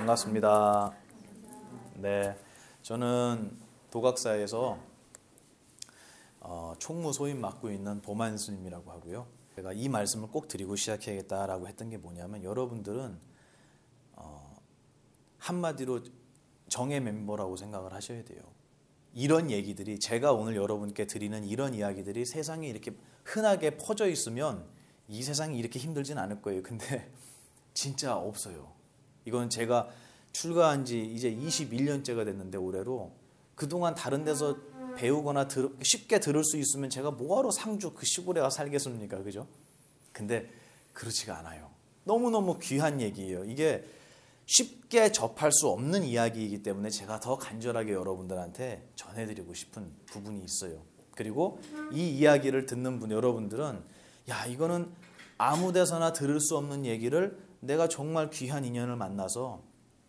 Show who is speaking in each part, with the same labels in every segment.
Speaker 1: 반갑습니다. 네, 저는 도각사에서 총무 소임 맡고 있는 보만 스님이라고 하고요. 제가 이 말씀을 꼭 드리고 시작해야겠다라고 했던 게 뭐냐면, 여러분들은 한마디로 정의 멤버라고 생각을 하셔야 돼요. 이런 얘기들이, 제가 오늘 여러분께 드리는 이런 이야기들이 세상에 이렇게 흔하게 퍼져 있으면 이 세상이 이렇게 힘들진 않을 거예요. 근데 진짜 없어요. 이건 제가 출가한 지 이제 21년째가 됐는데, 올해로 그동안 다른 데서 배우거나 쉽게 들을 수 있으면 제가 뭐하러 상주 그 시골에 가 살겠습니까? 그죠? 근데 그렇지가 않아요. 너무너무 귀한 얘기예요. 이게 쉽게 접할 수 없는 이야기이기 때문에 제가 더 간절하게 여러분들한테 전해드리고 싶은 부분이 있어요. 그리고 이 이야기를 듣는 여러분들은, 야, 이거는 아무 데서나 들을 수 없는 얘기를 내가 정말 귀한 인연을 만나서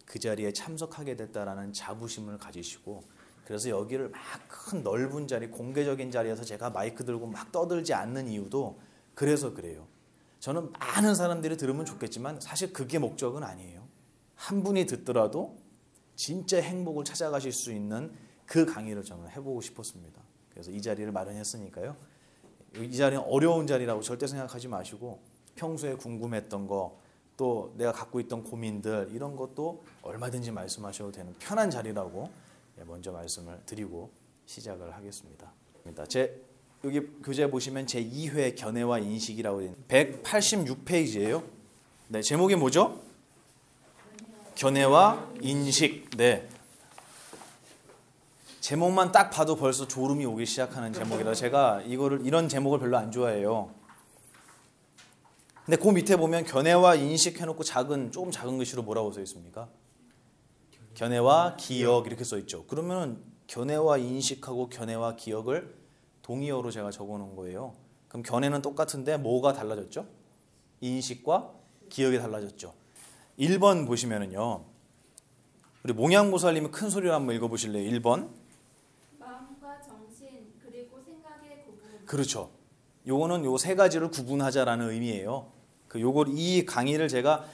Speaker 1: 그 자리에 참석하게 됐다라는 자부심을 가지시고, 그래서 여기를 막 큰 넓은 자리, 공개적인 자리에서 제가 마이크 들고 막 떠들지 않는 이유도 그래서 그래요. 저는 많은 사람들이 들으면 좋겠지만 사실 그게 목적은 아니에요. 한 분이 듣더라도 진짜 행복을 찾아가실 수 있는 그 강의를 저는 해보고 싶었습니다. 그래서 이 자리를 마련했으니까요. 이 자리는 어려운 자리라고 절대 생각하지 마시고, 평소에 궁금했던 거, 또 내가 갖고 있던 고민들, 이런 것도 얼마든지 말씀하셔도 되는 편한 자리라고 먼저 말씀을 드리고 시작을 하겠습니다. 여기 교재 보시면 제 2회 견해와 인식이라고 되어 있는 186페이지예요. 네, 제목이 뭐죠? 견해와 인식. 네. 제목만 딱 봐도 벌써 졸음이 오기 시작하는 제목이라 제가 이런 제목을 별로 안 좋아해요. 근데 그 밑에 보면 견해와 인식 해놓고 조금 작은 글씨로 뭐라고 써 있습니까? 견해와 기억 이렇게 써 있죠. 그러면 견해와 인식하고 견해와 기억을 동의어로 제가 적어 놓은 거예요. 그럼 견해는 똑같은데 뭐가 달라졌죠? 인식과 기억이 달라졌죠. 1번 보시면은요. 우리 몽양보살님이 큰 소리로 한번 읽어보실래요? 1번.
Speaker 2: 마음과 정신 그리고 생각의 구분.
Speaker 1: 그렇죠. 요거는 요 세 가지를 구분하자라는 의미예요. 이 강의를 제가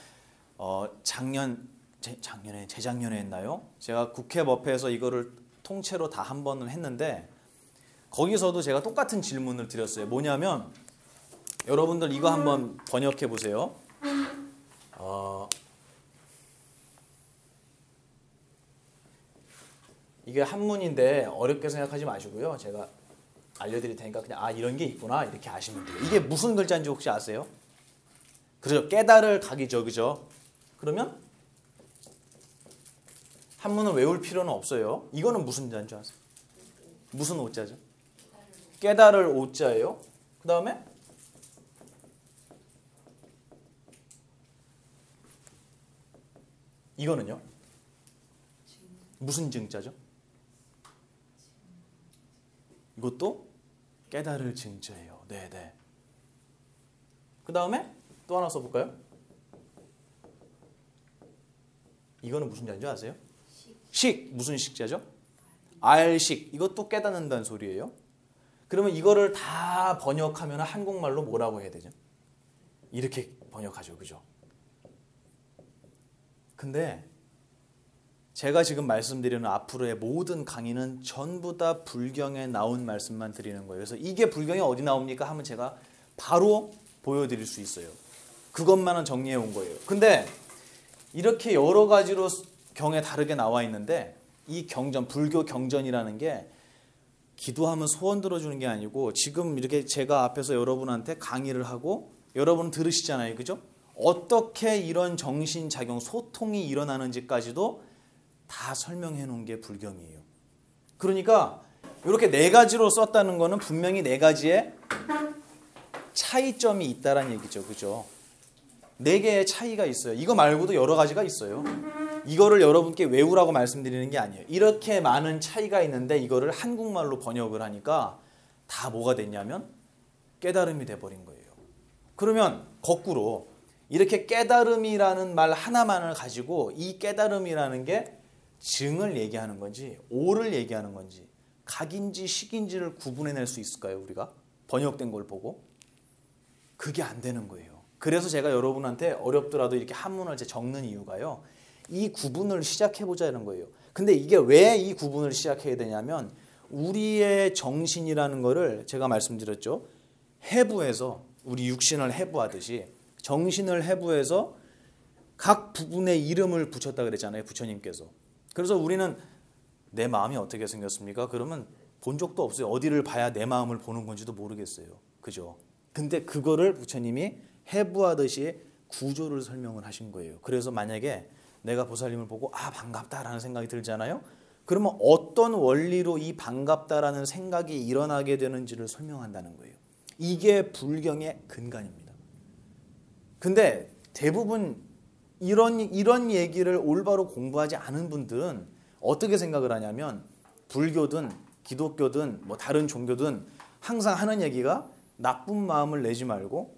Speaker 1: 재작년에 했나요? 제가 국회법회에서 이거를 통째로 다 한 번은 했는데, 거기서도 제가 똑같은 질문을 드렸어요. 뭐냐면, 여러분들 이거 한번 번역해 보세요. 이게 한문인데 어렵게 생각하지 마시고요. 제가 알려드릴 테니까 그냥 이런 게 있구나 이렇게 아시면 돼요. 이게 무슨 글자인지 혹시 아세요? 그렇죠. 깨달을 각이죠. 그죠? 그러면 한문을 외울 필요는 없어요. 이거는 무슨 자인 줄 아세요? 무슨 오자죠? 깨달을 오자예요. 그 다음에 이거는요? 무슨 증자죠? 이것도 깨달을 증자예요. 네네. 그 다음에 또 하나 써볼까요? 이거는 무슨 자인 줄 아세요? 식. 무슨 식자죠? 알식. 이것도 깨닫는다는 소리예요. 그러면 이거를 다 번역하면 한국말로 뭐라고 해야 되죠? 이렇게 번역하죠. 그죠? 근데 제가 지금 말씀드리는 앞으로의 모든 강의는 전부 다 불경에 나온 말씀만 드리는 거예요. 그래서 이게 불경에 어디 나옵니까? 하면 제가 바로 보여드릴 수 있어요. 그것만은 정리해 온 거예요. 근데 이렇게 여러 가지로 경에 다르게 나와 있는데, 이 경전, 불교 경전이라는 게 기도하면 소원 들어주는 게 아니고, 지금 이렇게 제가 앞에서 여러분한테 강의를 하고 여러분 들으시잖아요. 그죠? 어떻게 이런 정신작용, 소통이 일어나는지까지도 다 설명해 놓은 게 불경이에요. 그러니까 이렇게 네 가지로 썼다는 거는 분명히 네 가지의 차이점이 있다라는 얘기죠. 그죠? 네 개의 차이가 있어요. 이거 말고도 여러 가지가 있어요. 이거를 여러분께 외우라고 말씀드리는 게 아니에요. 이렇게 많은 차이가 있는데 이거를 한국말로 번역을 하니까 다 뭐가 됐냐면 깨달음이 돼버린 거예요. 그러면 거꾸로 이렇게 깨달음이라는 말 하나만을 가지고 이 깨달음이라는 게 증을 얘기하는 건지 오를 얘기하는 건지 각인지 식인지를 구분해낼 수 있을까요? 우리가 번역된 걸 보고 그게 안 되는 거예요. 그래서 제가 여러분한테 어렵더라도 이렇게 한문을 적는 이유가요. 이 구분을 시작해 보자는 거예요. 근데 이게 왜 이 구분을 시작해야 되냐면 우리의 정신이라는 거를 제가 말씀드렸죠. 해부해서 우리 육신을 해부하듯이 정신을 해부해서 각 부분의 이름을 붙였다 그랬잖아요. 부처님께서. 그래서 우리는 내 마음이 어떻게 생겼습니까? 그러면 본 적도 없어요. 어디를 봐야 내 마음을 보는 건지도 모르겠어요. 그죠? 근데 그거를 부처님이 해부하듯이 구조를 설명을 하신 거예요. 그래서 만약에 내가 보살님을 보고 아 반갑다라는 생각이 들잖아요. 그러면 어떤 원리로 이 반갑다라는 생각이 일어나게 되는지를 설명한다는 거예요. 이게 불경의 근간입니다. 근데 대부분 이런 얘기를 올바로 공부하지 않은 분들은 어떻게 생각을 하냐면 불교든 기독교든 뭐 다른 종교든 항상 하는 얘기가 나쁜 마음을 내지 말고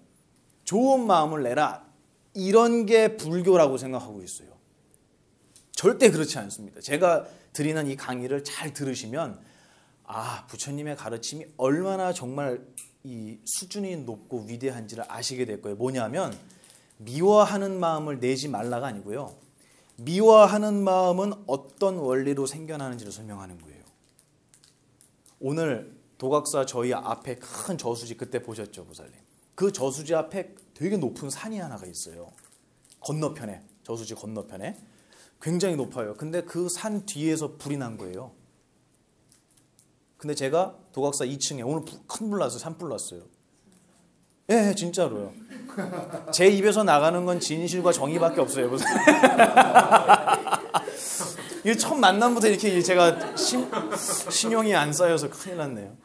Speaker 1: 좋은 마음을 내라. 이런 게 불교라고 생각하고 있어요. 절대 그렇지 않습니다. 제가 드리는 이 강의를 잘 들으시면 아 부처님의 가르침이 얼마나 정말 이 수준이 높고 위대한지를 아시게 될 거예요. 뭐냐면 미워하는 마음을 내지 말라가 아니고요. 미워하는 마음은 어떤 원리로 생겨나는지를 설명하는 거예요. 오늘 도각사 저희 앞에 큰 저수지 그때 보셨죠, 보살님? 그 저수지 앞에 되게 높은 산이 하나가 있어요. 건너편에, 저수지 건너편에. 굉장히 높아요. 근데 그 산 뒤에서 불이 난 거예요. 근데 제가 도각사 2층에 오늘 큰 불 났어요. 산불 났어요. 예, 진짜로요. 제 입에서 나가는 건 진실과 정의밖에 없어요. 이 첫 만남부터 이렇게 제가 신용이 안 쌓여서 큰일 났네요.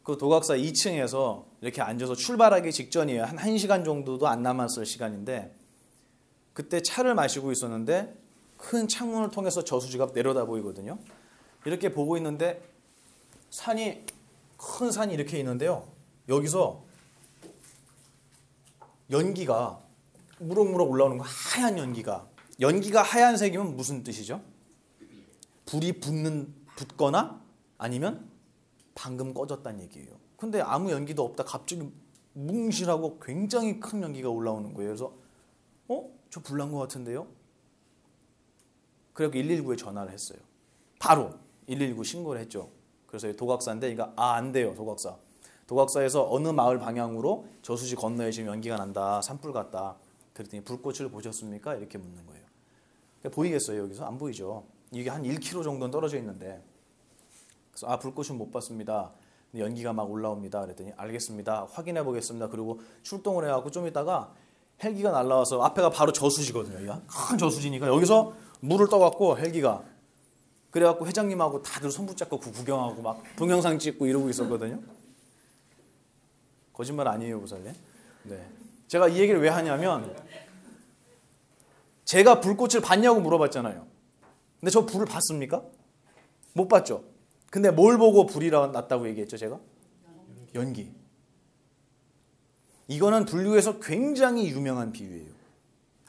Speaker 1: 그 도각사 2층에서 이렇게 앉아서 출발하기 직전이에요. 한 1시간 정도도 안 남았을 시간인데 그때 차를 마시고 있었는데 큰 창문을 통해서 저수지가 내려다 보이거든요. 이렇게 보고 있는데 큰 산이 이렇게 있는데요. 여기서 연기가 무럭무럭 올라오는 거 하얀 연기가 하얀색이면 무슨 뜻이죠? 불이 붙거나 아니면 방금 꺼졌다는 얘기예요. 근데 아무 연기도 없다 갑자기 뭉실하고 굉장히 큰 연기가 올라오는 거예요. 그래서 저 불 난 것 같은데요? 그래서 119에 전화를 했어요. 바로 119 신고를 했죠. 그래서 도각사인데 안 돼요. 도각사에서 어느 마을 방향으로 저수지 건너에 지금 연기가 난다. 산불 같다. 그랬더니 불꽃을 보셨습니까? 이렇게 묻는 거예요. 보이겠어요? 여기서? 안 보이죠. 이게 한 1km 정도는 떨어져 있는데 그래서 불꽃은 못 봤습니다. 근데 연기가 막 올라옵니다. 그랬더니 알겠습니다. 확인해 보겠습니다. 그리고 출동을 해갖고 좀 있다가 헬기가 날라와서 앞에가 바로 저수지거든요. 큰 저수지니까 여기서 물을 떠갖고 헬기가 그래갖고 회장님하고 다들 손 붙잡고 구경하고 막 동영상 찍고 이러고 있었거든요. 거짓말 아니에요, 보살님? 네. 제가 이 얘기를 왜 하냐면 제가 불꽃을 봤냐고 물어봤잖아요. 근데 저 불을 봤습니까? 못 봤죠. 근데 뭘 보고 불이 났다고 얘기했죠, 제가? 연기. 이거는 불교에서 굉장히 유명한 비유예요.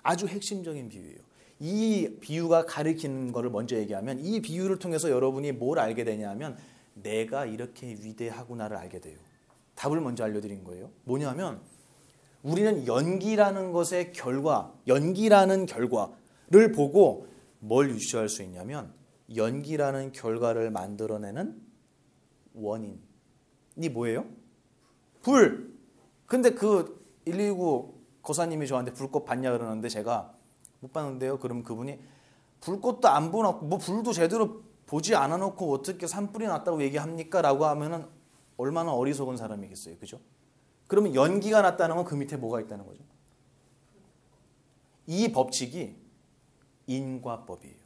Speaker 1: 아주 핵심적인 비유예요. 이 비유가 가리키는 것을 먼저 얘기하면 이 비유를 통해서 여러분이 뭘 알게 되냐면 내가 이렇게 위대하구나를 알게 돼요. 답을 먼저 알려드린 거예요. 뭐냐면 우리는 연기라는 것의 연기라는 결과를 보고 뭘 유추할 수 있냐면 연기라는 결과를 만들어내는 원인이 뭐예요? 불! 근데 그 119 거사님이 저한테 불꽃 봤냐 그러는데 제가 못 봤는데요. 그럼 그분이 불꽃도 안 보놓고 뭐 불도 제대로 보지 않아 놓고 어떻게 산불이 났다고 얘기합니까? 라고 하면은 얼마나 어리석은 사람이겠어요. 그죠? 그러면 연기가 났다는 건 그 밑에 뭐가 있다는 거죠? 이 법칙이 인과법이에요.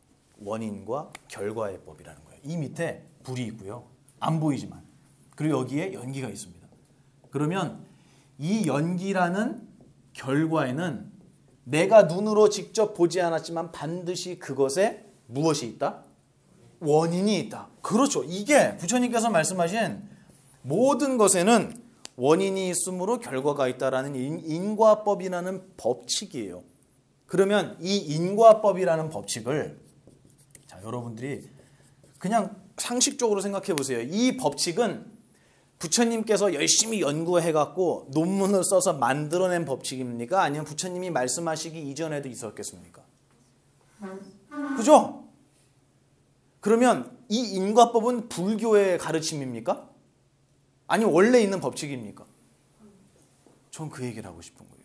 Speaker 1: 원인과 결과의 법이라는 거예요. 이 밑에 불이 있고요. 안 보이지만. 그리고 여기에 연기가 있습니다. 그러면 이 연기라는 결과에는 내가 눈으로 직접 보지 않았지만 반드시 그것에 무엇이 있다? 원인이 있다. 그렇죠. 이게 부처님께서 말씀하신 모든 것에는 원인이 있으므로 결과가 있다라는 인과법이라는 법칙이에요. 그러면 이 인과법이라는 법칙을 여러분들이 그냥 상식적으로 생각해 보세요. 이 법칙은 부처님께서 열심히 연구해갖고 논문을 써서 만들어낸 법칙입니까? 아니면 부처님이 말씀하시기 이전에도 있었겠습니까? 그죠? 그러면 이 인과법은 불교의 가르침입니까? 아니 원래 있는 법칙입니까? 전 그 얘기를 하고 싶은 거예요.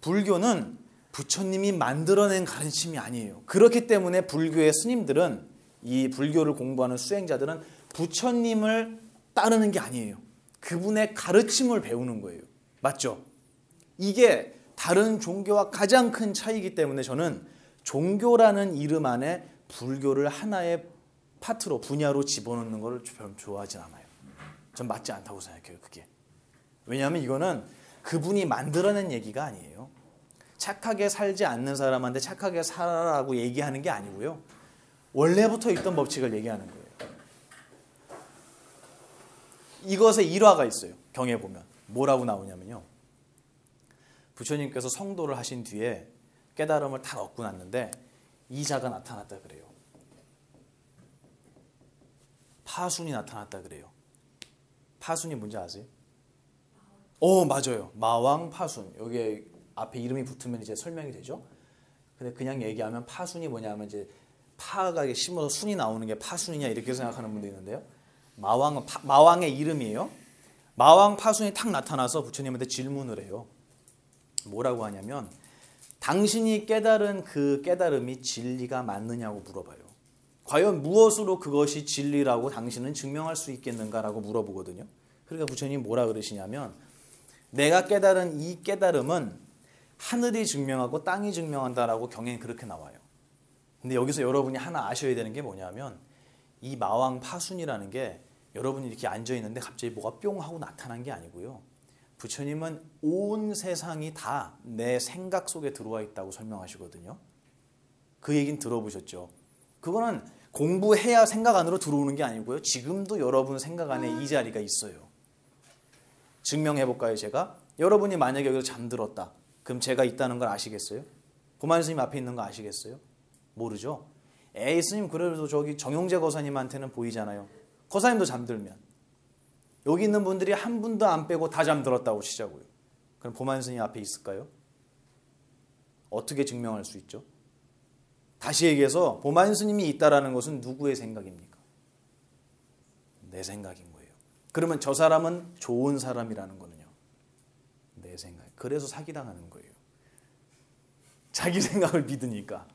Speaker 1: 불교는 부처님이 만들어낸 가르침이 아니에요. 그렇기 때문에 불교의 스님들은, 이 불교를 공부하는 수행자들은 부처님을 따르는 게 아니에요. 그분의 가르침을 배우는 거예요. 맞죠? 이게 다른 종교와 가장 큰 차이이기 때문에 저는 종교라는 이름 안에 불교를 하나의 파트로, 분야로 집어넣는 걸 별 좋아하진 않아요. 전 맞지 않다고 생각해요, 그게. 왜냐하면 이거는 그분이 만들어낸 얘기가 아니에요. 착하게 살지 않는 사람한테 착하게 살아라고 얘기하는 게 아니고요. 원래부터 있던 법칙을 얘기하는 거예요. 이것의 일화가 있어요. 경에 보면. 뭐라고 나오냐면요. 부처님께서 성도를 하신 뒤에 깨달음을 다 얻고 났는데 이자가 나타났다 그래요. 파순이 나타났다 그래요. 파순이 뭔지 아세요? 맞아요. 마왕 파순. 여기에 앞에 이름이 붙으면 이제 설명이 되죠. 근데 그냥 얘기하면 파순이 뭐냐면 이제 파가 심어서 순이 나오는 게 파순이냐 이렇게 생각하는 분도 있는데요. 마왕은 마왕의 이름이에요. 마왕 파순이 탁 나타나서 부처님한테 질문을 해요. 뭐라고 하냐면 당신이 깨달은 그 깨달음이 진리가 맞느냐고 물어봐요. 과연 무엇으로 그것이 진리라고 당신은 증명할 수 있겠는가라고 물어보거든요. 그러니까 부처님이 뭐라 그러시냐면 내가 깨달은 이 깨달음은 하늘이 증명하고 땅이 증명한다라고 경에는 그렇게 나와요. 근데 여기서 여러분이 하나 아셔야 되는 게 뭐냐면 이 마왕 파순이라는 게 여러분이 이렇게 앉아있는데 갑자기 뭐가 뿅 하고 나타난 게 아니고요. 부처님은 온 세상이 다 내 생각 속에 들어와 있다고 설명하시거든요. 그 얘기는 들어보셨죠? 그거는 공부해야 생각 안으로 들어오는 게 아니고요. 지금도 여러분 생각 안에 이 자리가 있어요. 증명해볼까요, 제가? 여러분이 만약에 여기서 잠들었다. 그럼 제가 있다는 걸 아시겠어요? 보만 스님 앞에 있는 거 아시겠어요? 모르죠? 에이 스님 그래도 저기 정용재 거사님한테는 보이잖아요. 거사님도 잠들면 여기 있는 분들이 한 분도 안 빼고 다 잠들었다고 치자고요. 그럼 보만 스님 앞에 있을까요? 어떻게 증명할 수 있죠? 다시 얘기해서 보만 스님이 있다라는 것은 누구의 생각입니까? 내 생각인 거예요. 그러면 저 사람은 좋은 사람이라는 거는요. 내 생각. 그래서 사기당하는 거예요. 자기 생각을 믿으니까.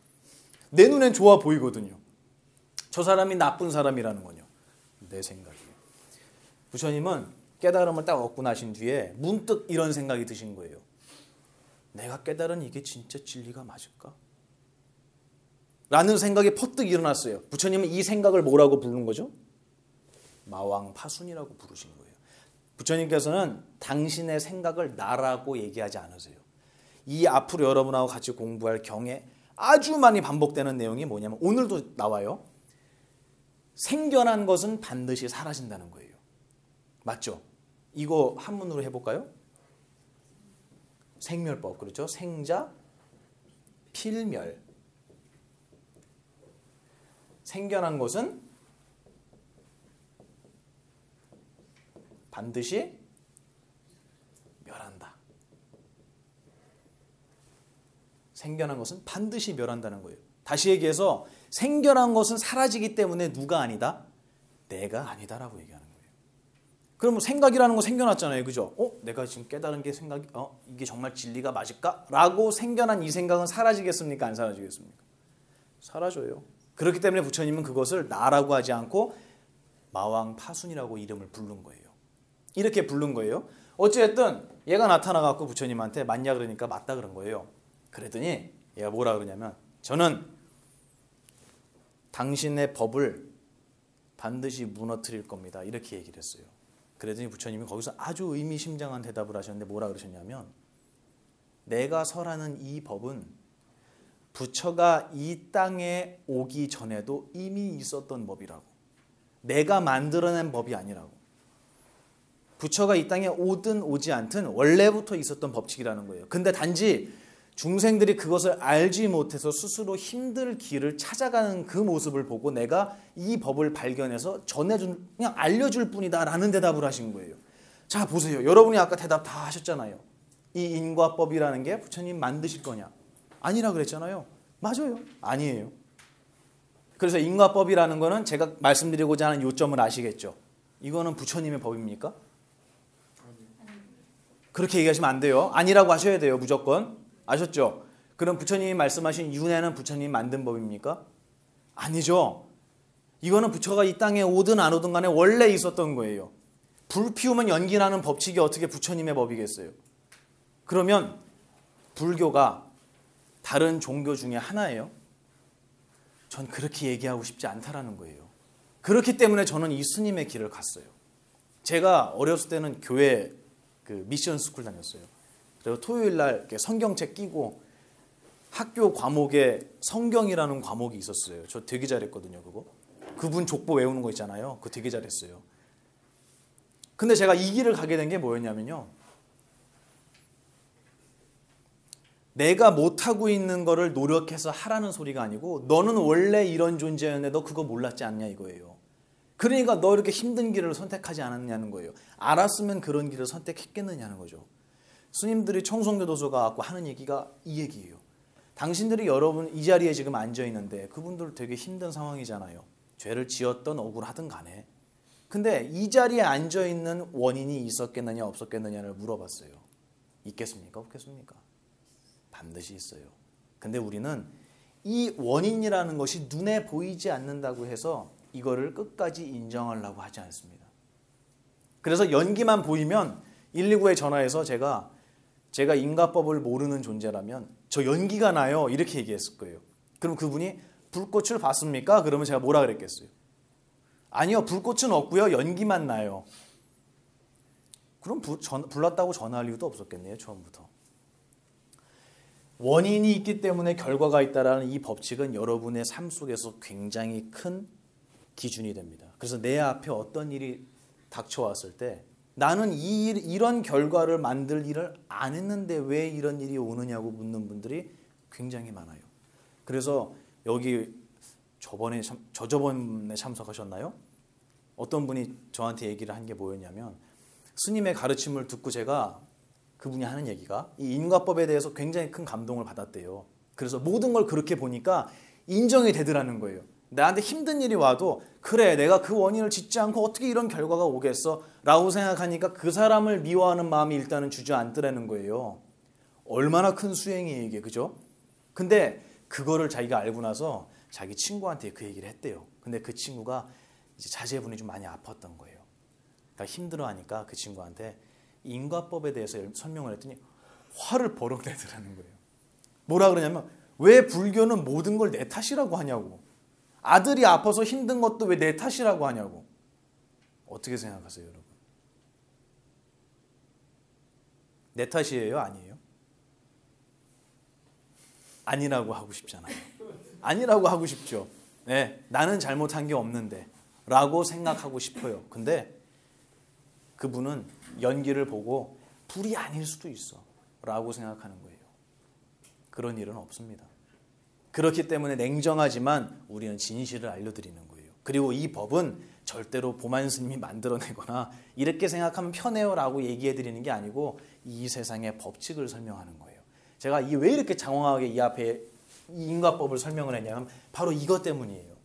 Speaker 1: 내 눈엔 좋아 보이거든요. 저 사람이 나쁜 사람이라는 건요. 내 생각이에요. 부처님은 깨달음을 딱 얻고 나신 뒤에 문득 이런 생각이 드신 거예요. 내가 깨달은 이게 진짜 진리가 맞을까? 라는 생각이 퍼뜩 일어났어요. 부처님은 이 생각을 뭐라고 부르는 거죠? 마왕 파순이라고 부르신 거예요. 부처님께서는 당신의 생각을 나라고 얘기하지 않으세요. 이 앞으로 여러분하고 같이 공부할 경에 아주 많이 반복되는 내용이 뭐냐면 오늘도 나와요. 생겨난 것은 반드시 사라진다는 거예요. 맞죠? 이거 한문으로 해볼까요? 생멸법, 그렇죠? 생자, 필멸. 생겨난 것은 반드시 멸한다. 생겨난 것은 반드시 멸한다는 거예요. 다시 얘기해서 생겨난 것은 사라지기 때문에 누가 아니다? 내가 아니다라고 얘기하는 거예요. 그럼 생각이라는 거 생겨났잖아요. 그죠? 내가 지금 깨달은 게 이게 정말 진리가 맞을까? 라고 생겨난 이 생각은 사라지겠습니까? 안 사라지겠습니까? 사라져요. 그렇기 때문에 부처님은 그것을 나라고 하지 않고 마왕 파순이라고 이름을 부른 거예요. 이렇게 부른 거예요. 어찌됐든 얘가 나타나갖고 부처님한테 맞냐 그러니까 맞다 그런 거예요. 그랬더니 얘가 뭐라 그러냐면 저는 당신의 법을 반드시 무너뜨릴 겁니다. 이렇게 얘기를 했어요. 그랬더니 부처님이 거기서 아주 의미심장한 대답을 하셨는데 뭐라 그러셨냐면 내가 설하는 이 법은 부처가 이 땅에 오기 전에도 이미 있었던 법이라고. 내가 만들어낸 법이 아니라고. 부처가 이 땅에 오든 오지 않든 원래부터 있었던 법칙이라는 거예요. 근데 단지 중생들이 그것을 알지 못해서 스스로 힘들 길을 찾아가는 그 모습을 보고 내가 이 법을 발견해서 그냥 알려줄 뿐이다 라는 대답을 하신 거예요. 자 보세요. 여러분이 아까 대답 다 하셨잖아요. 이 인과법이라는 게 부처님 만드실 거냐? 아니라 그랬잖아요. 맞아요. 아니에요. 그래서 인과법이라는 거는 제가 말씀드리고자 하는 요점을 아시겠죠? 이거는 부처님의 법입니까? 그렇게 얘기하시면 안 돼요. 아니라고 하셔야 돼요. 무조건. 아셨죠? 그럼 부처님이 말씀하신 윤회는 부처님이 만든 법입니까? 아니죠. 이거는 부처가 이 땅에 오든 안 오든 간에 원래 있었던 거예요. 불 피우면 연기 나는 법칙이 어떻게 부처님의 법이겠어요? 그러면 불교가 다른 종교 중에 하나예요? 전 그렇게 얘기하고 싶지 않다라는 거예요. 그렇기 때문에 저는 이 스님의 길을 갔어요. 제가 어렸을 때는 교회 그 미션 스쿨 다녔어요. 그리고 토요일 날 이렇게 성경책 끼고 학교 과목에 성경이라는 과목이 있었어요. 저 되게 잘했거든요, 그거. 그분 족보 외우는 거 있잖아요. 그거 되게 잘했어요. 근데 제가 이 길을 가게 된 게 뭐였냐면요. 내가 못하고 있는 거를 노력해서 하라는 소리가 아니고 너는 원래 이런 존재였는데 너 그거 몰랐지 않냐 이거예요. 그러니까 너 이렇게 힘든 길을 선택하지 않았냐는 거예요. 알았으면 그런 길을 선택했겠느냐는 거죠. 스님들이 청송교도소 가고 하는 얘기가 이 얘기예요. 당신들이 여러분 이 자리에 지금 앉아 있는데 그분들 되게 힘든 상황이잖아요. 죄를 지었던 억울하든 간에. 근데 이 자리에 앉아 있는 원인이 있었겠느냐 없었겠느냐를 물어봤어요. 있겠습니까? 없겠습니까? 반드시 있어요. 근데 우리는 이 원인이라는 것이 눈에 보이지 않는다고 해서 이거를 끝까지 인정하려고 하지 않습니다. 그래서 연기만 보이면 119에 전화해서 제가 인과법을 모르는 존재라면 저 연기가 나요 이렇게 얘기했을 거예요. 그럼 그분이 불꽃을 봤습니까? 그러면 제가 뭐라 그랬겠어요? 아니요, 불꽃은 없고요, 연기만 나요. 그럼 불났다고 전화할 이유도 없었겠네요, 처음부터. 원인이 있기 때문에 결과가 있다라는 이 법칙은 여러분의 삶 속에서 굉장히 큰 기준이 됩니다. 그래서 내 앞에 어떤 일이 닥쳐왔을 때 나는 이런 결과를 만들 일을 안 했는데 왜 이런 일이 오느냐고 묻는 분들이 굉장히 많아요. 그래서 여기 저저번에 참석하셨나요? 어떤 분이 저한테 얘기를 한 게 뭐였냐면 스님의 가르침을 듣고 제가 그분이 하는 얘기가 이 인과법에 대해서 굉장히 큰 감동을 받았대요. 그래서 모든 걸 그렇게 보니까 인정이 되더라는 거예요. 나한테 힘든 일이 와도 그래 내가 그 원인을 짓지 않고 어떻게 이런 결과가 오겠어? 라고 생각하니까 그 사람을 미워하는 마음이 일단은 주저앉더라는 거예요. 얼마나 큰 수행이에요 이게, 그죠? 근데 그거를 자기가 알고 나서 자기 친구한테 그 얘기를 했대요. 근데 그 친구가 이제 자제분이 좀 많이 아팠던 거예요. 그러니까 힘들어하니까 그 친구한테 인과법에 대해서 설명을 했더니 화를 버럭 내더라는 거예요. 뭐라 그러냐면 왜 불교는 모든 걸 내 탓이라고 하냐고. 아들이 아파서 힘든 것도 왜 내 탓이라고 하냐고. 어떻게 생각하세요, 여러분? 내 탓이에요? 아니에요? 아니라고 하고 싶잖아요. 아니라고 하고 싶죠. 네, 나는 잘못한 게 없는데 라고 생각하고 싶어요. 근데 그분은 연기를 보고 불이 아닐 수도 있어 라고 생각하는 거예요. 그런 일은 없습니다. 그렇기 때문에 냉정하지만 우리는 진실을 알려드리는 거예요. 그리고 이 법은 절대로 보만 스님이 만들어내거나 이렇게 생각하면 편해요 라고 얘기해드리는 게 아니고 이 세상의 법칙을 설명하는 거예요. 제가 왜 이렇게 장황하게 이 앞에 이 인과법을 설명을 했냐면 바로 이것 때문이에요.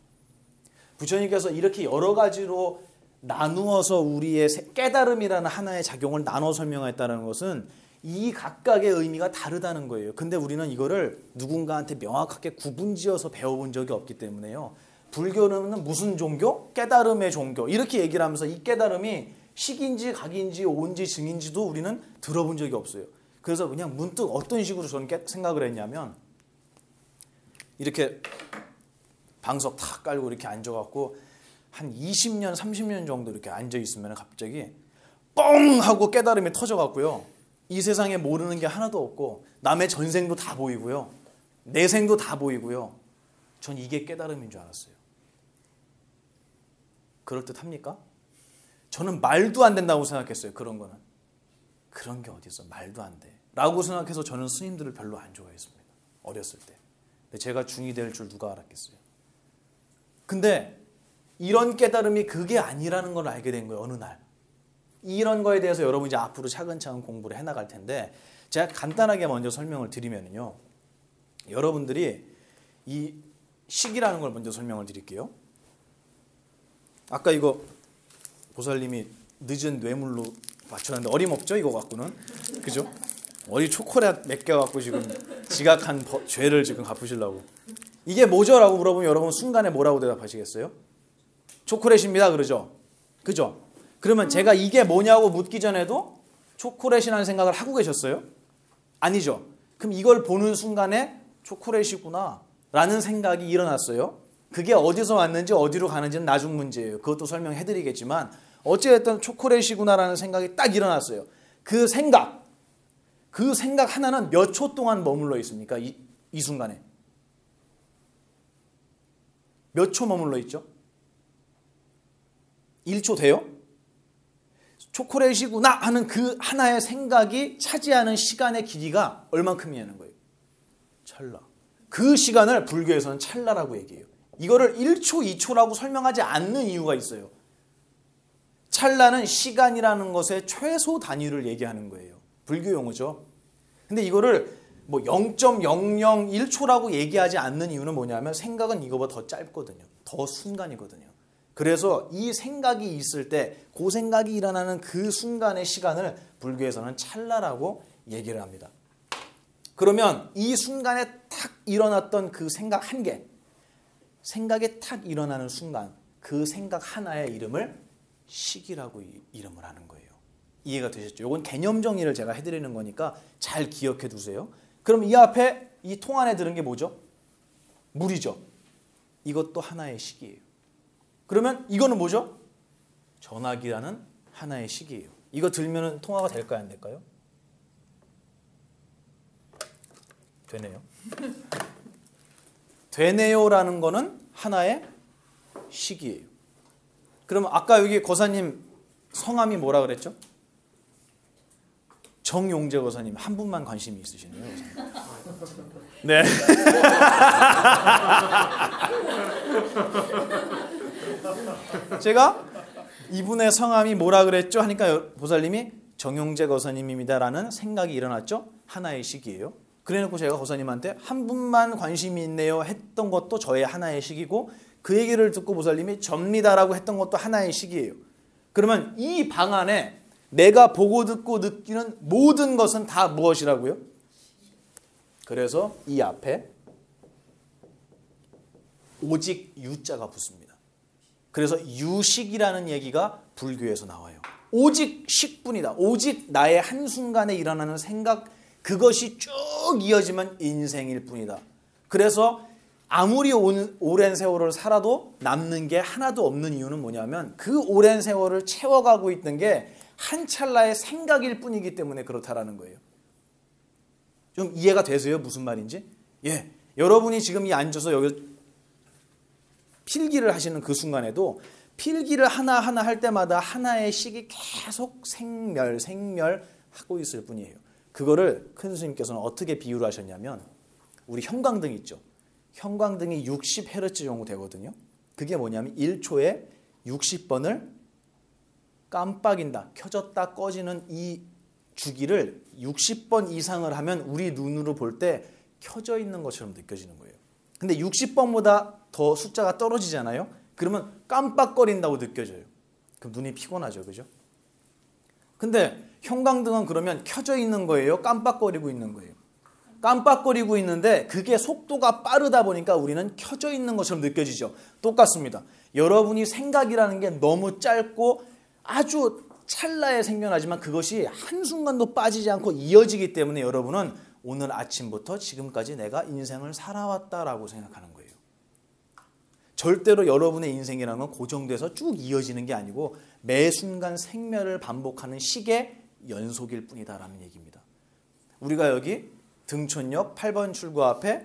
Speaker 1: 부처님께서 이렇게 여러 가지로 나누어서 우리의 깨달음이라는 하나의 작용을 나눠 설명했다는 것은 이 각각의 의미가 다르다는 거예요. 근데 우리는 이거를 누군가한테 명확하게 구분지어서 배워본 적이 없기 때문에요. 불교는 무슨 종교? 깨달음의 종교. 이렇게 얘기를 하면서 이 깨달음이 식인지 각인지 오인지 증인지도 우리는 들어본 적이 없어요. 그래서 그냥 문득 어떤 식으로 저는 생각을 했냐면 이렇게 방석 탁 깔고 이렇게 앉아갖고 한 20년, 30년 정도 이렇게 앉아있으면 갑자기 뻥 하고 깨달음이 터져갖고요. 이 세상에 모르는 게 하나도 없고 남의 전생도 다 보이고요. 내 생도 다 보이고요. 전 이게 깨달음인 줄 알았어요. 그럴듯합니까? 저는 말도 안 된다고 생각했어요. 그런 거는. 그런 게 어디 있어. 말도 안 돼. 라고 생각해서 저는 스님들을 별로 안 좋아했습니다. 어렸을 때. 근데 제가 중이 될 줄 누가 알았겠어요. 근데 이런 깨달음이 그게 아니라는 걸 알게 된 거예요. 어느 날. 이런 거에 대해서 여러분 이제 앞으로 차근차근 공부를 해나갈 텐데 제가 간단하게 먼저 설명을 드리면요. 여러분들이 이 시기라는 걸 먼저 설명을 드릴게요. 아까 이거 보살님이 늦은 뇌물로 맞췄는데 어림없죠 이거 갖고는. 그죠? 어디 초콜릿 몇 개 갖고 지금 지각한 죄를 지금 갚으시려고. 이게 뭐죠? 라고 물어보면 여러분 순간에 뭐라고 대답하시겠어요? 초콜릿입니다 그러죠? 그죠? 그러면 제가 이게 뭐냐고 묻기 전에도 초콜릿이라는 생각을 하고 계셨어요? 아니죠? 그럼 이걸 보는 순간에 초콜릿이구나 라는 생각이 일어났어요. 그게 어디서 왔는지 어디로 가는지는 나중 문제예요. 그것도 설명해 드리겠지만 어찌됐든 초콜릿이구나 라는 생각이 딱 일어났어요. 그 생각 하나는 몇 초 동안 머물러 있습니까? 이 순간에 몇 초 머물러 있죠? 1초 돼요? 초콜릿이구나 하는 그 하나의 생각이 차지하는 시간의 길이가 얼만큼이냐는 거예요. 찰나. 그 시간을 불교에서는 찰나라고 얘기해요. 이거를 1초, 2초라고 설명하지 않는 이유가 있어요. 찰나는 시간이라는 것의 최소 단위를 얘기하는 거예요. 불교 용어죠. 근데 이거를 뭐 0.001초라고 얘기하지 않는 이유는 뭐냐면 생각은 이거보다 더 짧거든요. 더 순간이거든요. 그래서 이 생각이 있을 때 그 생각이 일어나는 그 순간의 시간을 불교에서는 찰나라고 얘기를 합니다. 그러면 이 순간에 탁 일어났던 그 생각 한 개, 생각이 탁 일어나는 순간 그 생각 하나의 이름을 시기라고 이름을 하는 거예요. 이해가 되셨죠? 이건 개념 정리를 제가 해드리는 거니까 잘 기억해 두세요. 그럼 이 앞에 이 통 안에 들은 게 뭐죠? 물이죠. 이것도 하나의 시기예요. 그러면 이거는 뭐죠? 전화기라는 하나의 시기예요. 이거 들면은 통화가 될까요? 안 될까요? 되네요. 되네요라는 거는 하나의 시기예요. 그러면 아까 여기 거사님 성함이 뭐라 그랬죠? 정용재 거사님 한 분만 관심이 있으시네요. 네. 제가 이분의 성함이 뭐라 그랬죠? 하니까 보살님이 정용재 거사님입니다라는 생각이 일어났죠? 하나의 시기예요. 그래놓고 제가 거사님한테 한 분만 관심이 있네요 했던 것도 저의 하나의 시기고 그 얘기를 듣고 보살님이 접니다라고 했던 것도 하나의 시기예요. 그러면 이 방 안에 내가 보고 듣고 느끼는 모든 것은 다 무엇이라고요? 그래서 이 앞에 오직 유자가 붙습니다. 그래서 유식이라는 얘기가 불교에서 나와요. 오직 식뿐이다. 오직 나의 한순간에 일어나는 생각 그것이 쭉 이어지면 인생일 뿐이다. 그래서 아무리 오랜 세월을 살아도 남는 게 하나도 없는 이유는 뭐냐면 그 오랜 세월을 채워가고 있는 게 한 찰나의 생각일 뿐이기 때문에 그렇다라는 거예요. 좀 이해가 되세요? 무슨 말인지? 예. 여러분이 지금 이 앉아서 여기 필기를 하시는 그 순간에도 필기를 하나하나 할 때마다 하나의 식이 계속 생멸하고 있을 뿐이에요. 그거를 큰 스님께서는 어떻게 비유를 하셨냐면 우리 형광등 있죠. 형광등이 60Hz 정도 되거든요. 그게 뭐냐면 1초에 60번을 깜빡인다, 켜졌다 꺼지는 이 주기를 60번 이상을 하면 우리 눈으로 볼 때 켜져 있는 것처럼 느껴지는 거예요. 근데 60번보다 더 숫자가 떨어지잖아요. 그러면 깜빡거린다고 느껴져요. 그럼 눈이 피곤하죠. 그죠? 근데 형광등은 그러면 켜져 있는 거예요? 깜빡거리고 있는 거예요? 깜빡거리고 있는데 그게 속도가 빠르다 보니까 우리는 켜져 있는 것처럼 느껴지죠. 똑같습니다. 여러분이 생각이라는 게 너무 짧고 아주 찰나에 생겨나지만 그것이 한순간도 빠지지 않고 이어지기 때문에 여러분은 오늘 아침부터 지금까지 내가 인생을 살아왔다라고 생각하는 거예요. 절대로 여러분의 인생이라는 건 고정돼서 쭉 이어지는 게 아니고 매 순간 생멸을 반복하는 식의 연속일 뿐이다라는 얘기입니다. 우리가 여기 등촌역 8번 출구 앞에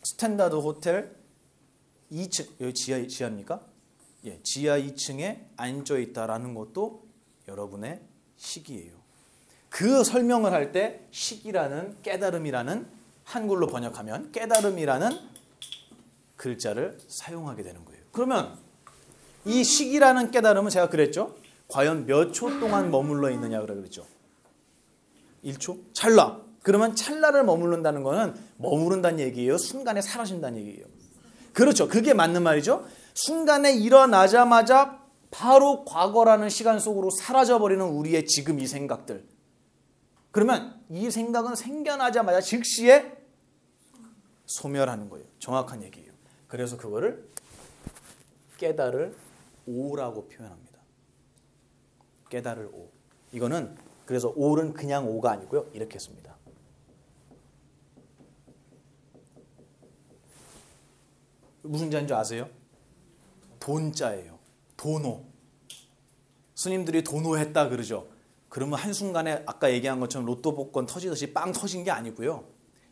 Speaker 1: 스탠다드 호텔 2층, 여기 지하입니까? 예, 지하 2층에 앉아 있다라는 것도 여러분의 식이에요. 그 설명을 할 때 식이라는 깨달음이라는 한글로 번역하면 깨달음이라는 글자를 사용하게 되는 거예요. 그러면 이 식이라는 깨달음은 제가 그랬죠. 과연 몇 초 동안 머물러 있느냐 그랬죠. 1초? 찰나. 그러면 찰나를 머무른다는 거는 머무른다는 얘기예요? 순간에 사라진다는 얘기예요? 그렇죠. 그게 맞는 말이죠. 순간에 일어나자마자 바로 과거라는 시간 속으로 사라져버리는 우리의 지금 이 생각들. 그러면 이 생각은 생겨나자마자 즉시에 소멸하는 거예요. 정확한 얘기예요. 그래서 그거를 깨달을 오라고 표현합니다. 깨달을 오. 이거는 그래서 오는 그냥 오가 아니고요. 이렇게 씁니다. 무슨 자인 줄 아세요? 돈자예요. 도노. 스님들이 도노했다 그러죠. 그러면 한순간에 아까 얘기한 것처럼 로또 복권 터지듯이 빵 터진 게 아니고요.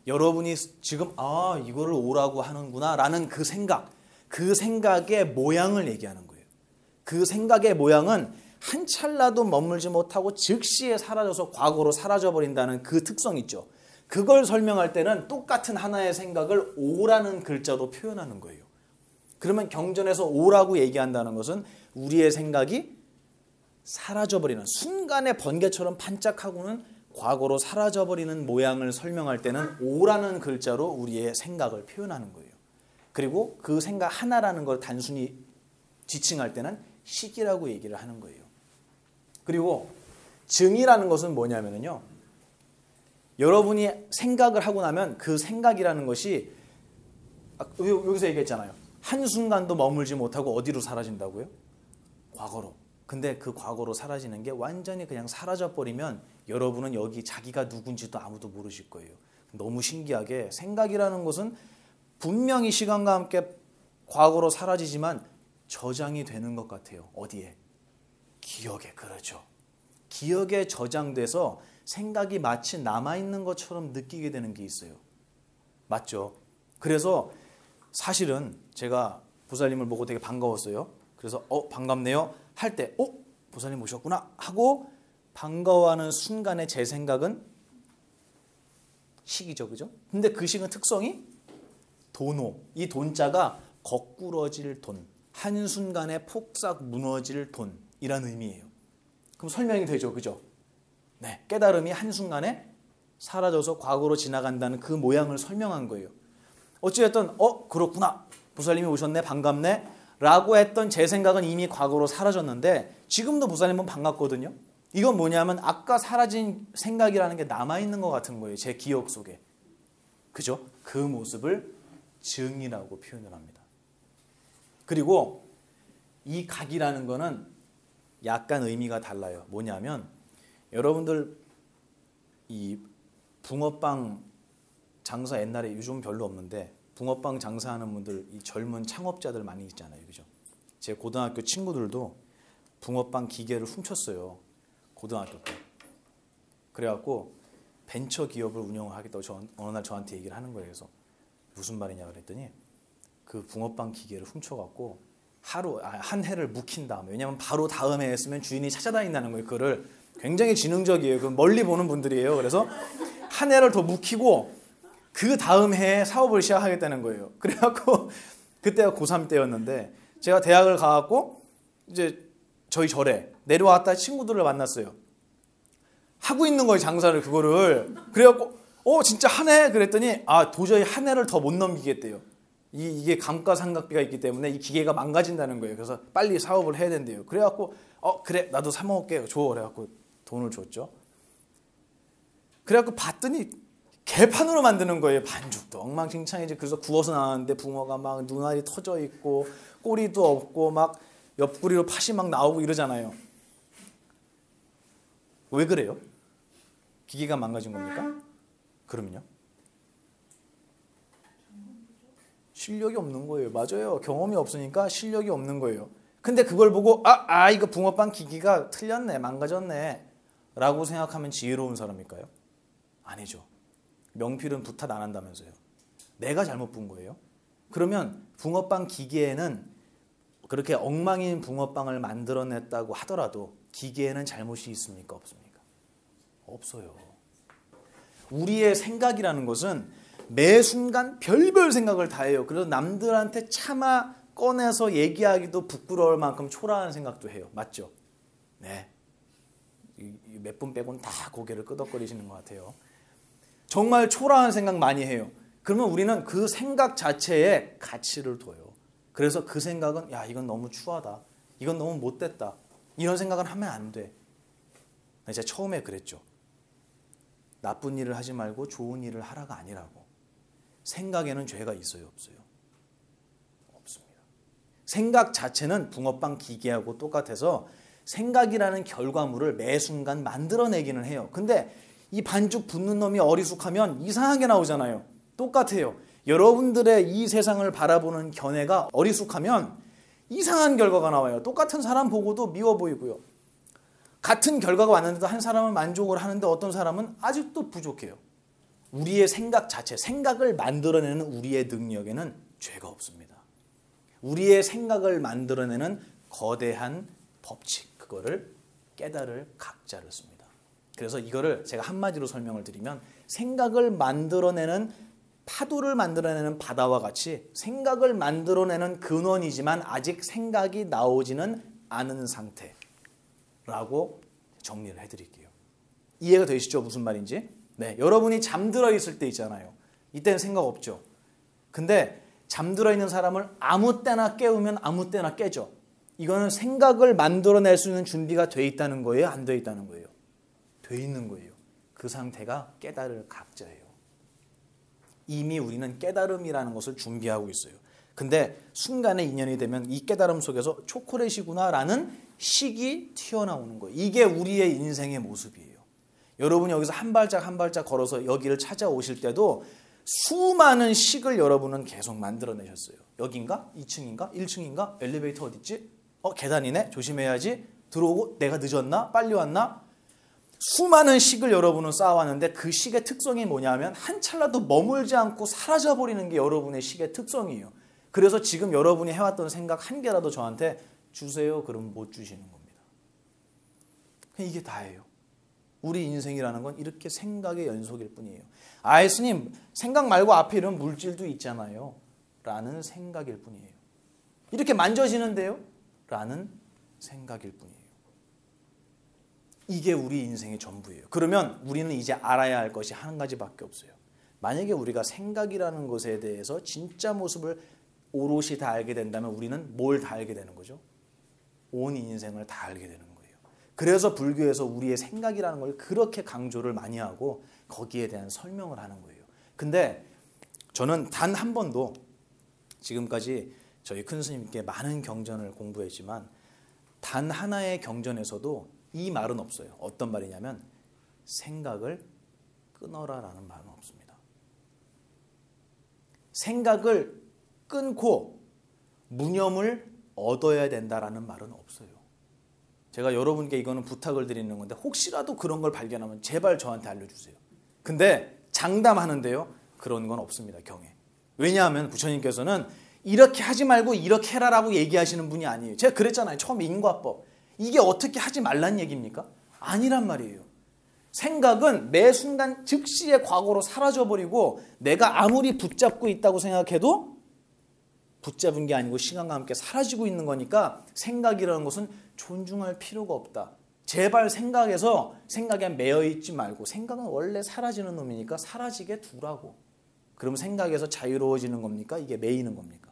Speaker 1: 여러분이 지금 이거를 오라고 하는구나 라는 그 생각, 그 생각의 모양을 얘기하는 거예요. 그 생각의 모양은 한 찰나도 머물지 못하고 즉시에 사라져서 과거로 사라져버린다는 그 특성 있죠. 그걸 설명할 때는 똑같은 하나의 생각을 오라는 글자로 표현하는 거예요. 그러면 경전에서 오라고 얘기한다는 것은 우리의 생각이 사라져버리는, 순간의 번개처럼 반짝하고는 과거로 사라져버리는 모양을 설명할 때는 오라는 글자로 우리의 생각을 표현하는 거예요. 그리고 그 생각 하나라는 걸 단순히 지칭할 때는 시기라고 얘기를 하는 거예요. 그리고 증이라는 것은 뭐냐면요, 여러분이 생각을 하고 나면 그 생각이라는 것이 여기서 얘기했잖아요. 한순간도 머물지 못하고 어디로 사라진다고요? 과거로. 근데 그 과거로 사라지는 게 완전히 그냥 사라져버리면 여러분은 여기 자기가 누군지도 아무도 모르실 거예요. 너무 신기하게 생각이라는 것은 분명히 시간과 함께 과거로 사라지지만 저장이 되는 것 같아요. 어디에? 기억에. 그렇죠. 기억에 저장돼서 생각이 마치 남아있는 것처럼 느끼게 되는 게 있어요. 맞죠? 그래서 사실은 제가 보살님을 보고 되게 반가웠어요. 그래서 반갑네요 할 때 보살님 오셨구나 하고 반가워하는 순간에 제 생각은 식이죠. 그죠? 근데 그 식은 특성이 도노. 이 돈자가 거꾸러질 돈. 한순간에 폭삭 무너질 돈이라는 의미예요. 그럼 설명이 되죠. 그죠? 네, 깨달음이 한순간에 사라져서 과거로 지나간다는 그 모양을 설명한 거예요. 어찌됐든 그렇구나. 보살님이 오셨네. 반갑네. 라고 했던 제 생각은 이미 과거로 사라졌는데 지금도 보살님은 반갑거든요. 이건 뭐냐면 아까 사라진 생각이라는 게 남아있는 것 같은 거예요. 제 기억 속에. 그죠? 그 모습을 증이라고 표현을 합니다. 그리고 이 각이라는 거는 약간 의미가 달라요. 뭐냐면 여러분들 이 붕어빵 장사 옛날에 요즘 별로 없는데 붕어빵 장사하는 분들, 이 젊은 창업자들 많이 있잖아요. 그죠? 제 고등학교 친구들도 붕어빵 기계를 훔쳤어요. 고등학교 때. 그래갖고 벤처 기업을 운영하겠다고 어느 날 저한테 얘기를 하는 거예요. 그래서 무슨 말이냐 그랬더니 그 붕어빵 기계를 훔쳐갖고 한 해를 묵힌 다음에, 왜냐하면 바로 다음 해에 쓰면 주인이 찾아다닌다는 거예요. 그거를 굉장히 지능적이에요. 그 멀리 보는 분들이에요. 그래서 한 해를 더 묵히고 그 다음 해에 사업을 시작하겠다는 거예요. 그래갖고 그때가 고3 때였는데 제가 대학을 가갖고 이제 저희 절에 내려왔다 친구들을 만났어요. 하고 있는 거예요, 장사를. 그거를. 그래갖고 진짜 한 해? 그랬더니 도저히 한 해를 더 못 넘기겠대요. 이게 감가상각비가 있기 때문에 이 기계가 망가진다는 거예요. 그래서 빨리 사업을 해야 된대요. 그래갖고 그래 나도 사 먹을게 줘. 그래갖고 돈을 줬죠. 그래갖고 봤더니 개판으로 만드는 거예요. 반죽도 엉망진창이지. 그래서 구워서 나왔는데 붕어가 막 눈알이 터져 있고 꼬리도 없고 막 옆구리로 팥이 막 나오고 이러잖아요. 왜 그래요? 기계가 망가진 겁니까? 그럼요. 실력이 없는 거예요. 맞아요. 경험이 없으니까 실력이 없는 거예요. 근데 그걸 보고 이거 붕어빵 기기가 틀렸네, 망가졌네 라고 생각하면 지혜로운 사람일까요? 아니죠. 명필은 부탁 안 한다면서요. 내가 잘못 본 거예요. 그러면 붕어빵 기계에는 그렇게 엉망인 붕어빵을 만들어냈다고 하더라도 기계에는 잘못이 있습니까? 없습니까? 없어요. 우리의 생각이라는 것은 매 순간 별별 생각을 다 해요. 그래서 남들한테 차마 꺼내서 얘기하기도 부끄러울 만큼 초라한 생각도 해요. 맞죠? 네. 몇 분 빼고는 다 고개를 끄덕거리시는 것 같아요. 정말 초라한 생각 많이 해요. 그러면 우리는 그 생각 자체에 가치를 둬요. 그래서 그 생각은 야, 이건 너무 추하다. 이건 너무 못됐다. 이런 생각은 하면 안 돼. 제가 처음에 그랬죠. 나쁜 일을 하지 말고 좋은 일을 하라가 아니라고. 생각에는 죄가 있어요, 없어요? 없습니다. 생각 자체는 붕어빵 기계하고 똑같아서 생각이라는 결과물을 매 순간 만들어내기는 해요. 근데 이 반죽 붓는 놈이 어리숙하면 이상하게 나오잖아요. 똑같아요. 여러분들의 이 세상을 바라보는 견해가 어리숙하면 이상한 결과가 나와요. 똑같은 사람 보고도 미워 보이고요. 같은 결과가 왔는데도 한 사람은 만족을 하는데 어떤 사람은 아직도 부족해요. 우리의 생각 자체, 생각을 만들어내는 우리의 능력에는 죄가 없습니다. 우리의 생각을 만들어내는 거대한 법칙, 그거를 깨달을 각자를 씁니다. 그래서 이거를 제가 한마디로 설명을 드리면 생각을 만들어내는 파도를 만들어내는 바다와 같이 생각을 만들어내는 근원이지만 아직 생각이 나오지는 않은 상태라고 정리를 해드릴게요. 이해가 되시죠? 무슨 말인지? 네, 여러분이 잠들어 있을 때 있잖아요. 이때는 생각 없죠. 근데 잠들어 있는 사람을 아무 때나 깨우면 아무 때나 깨죠. 이거는 생각을 만들어낼 수 있는 준비가 돼 있다는 거예요? 안 돼 있다는 거예요? 돼 있는 거예요. 그 상태가 깨달을 각자예요. 이미 우리는 깨달음이라는 것을 준비하고 있어요. 근데 순간에 인연이 되면 이 깨달음 속에서 초콜릿이구나 라는 식이 튀어나오는 거예요. 이게 우리의 인생의 모습이에요. 여러분이 여기서 한 발짝 한 발짝 걸어서 여기를 찾아오실 때도 수많은 식을 여러분은 계속 만들어내셨어요. 여긴가? 2층인가? 1층인가? 엘리베이터 어딨지? 계단이네? 조심해야지. 들어오고 내가 늦었나? 빨리 왔나? 수많은 식을 여러분은 쌓아왔는데 그 식의 특성이 뭐냐면 한 찰나도 머물지 않고 사라져버리는 게 여러분의 식의 특성이에요. 그래서 지금 여러분이 해왔던 생각 한 개라도 저한테 주세요. 그럼 못 주시는 겁니다. 이게 다예요. 우리 인생이라는 건 이렇게 생각의 연속일 뿐이에요. 아, 예수님 생각 말고 앞에 이런 물질도 있잖아요. 라는 생각일 뿐이에요. 이렇게 만져지는데요? 라는 생각일 뿐이에요. 이게 우리 인생의 전부예요. 그러면 우리는 이제 알아야 할 것이 한 가지밖에 없어요. 만약에 우리가 생각이라는 것에 대해서 진짜 모습을 오롯이 다 알게 된다면 우리는 뭘 다 알게 되는 거죠? 온 인생을 다 알게 되는 거예요. 그래서 불교에서 우리의 생각이라는 걸 그렇게 강조를 많이 하고 거기에 대한 설명을 하는 거예요. 근데 저는 단 한 번도 지금까지 저희 큰 스님께 많은 경전을 공부했지만 단 하나의 경전에서도 이 말은 없어요. 어떤 말이냐면 생각을 끊어라라는 말은 없습니다. 생각을 끊고 무념을 얻어야 된다라는 말은 없어요. 제가 여러분께 이거는 부탁을 드리는 건데 혹시라도 그런 걸 발견하면 제발 저한테 알려주세요. 근데 장담하는데요. 그런 건 없습니다. 경에. 왜냐하면 부처님께서는 이렇게 하지 말고 이렇게 해라라고 얘기하시는 분이 아니에요. 제가 그랬잖아요. 처음에 인과법. 이게 어떻게 하지 말란 얘기입니까? 아니란 말이에요. 생각은 매 순간 즉시의 과거로 사라져버리고 내가 아무리 붙잡고 있다고 생각해도 붙잡은 게 아니고 시간과 함께 사라지고 있는 거니까 생각이라는 것은 존중할 필요가 없다. 제발 생각에 매여 있지 말고 생각은 원래 사라지는 놈이니까 사라지게 두라고. 그럼 생각에서 자유로워지는 겁니까? 이게 매이는 겁니까?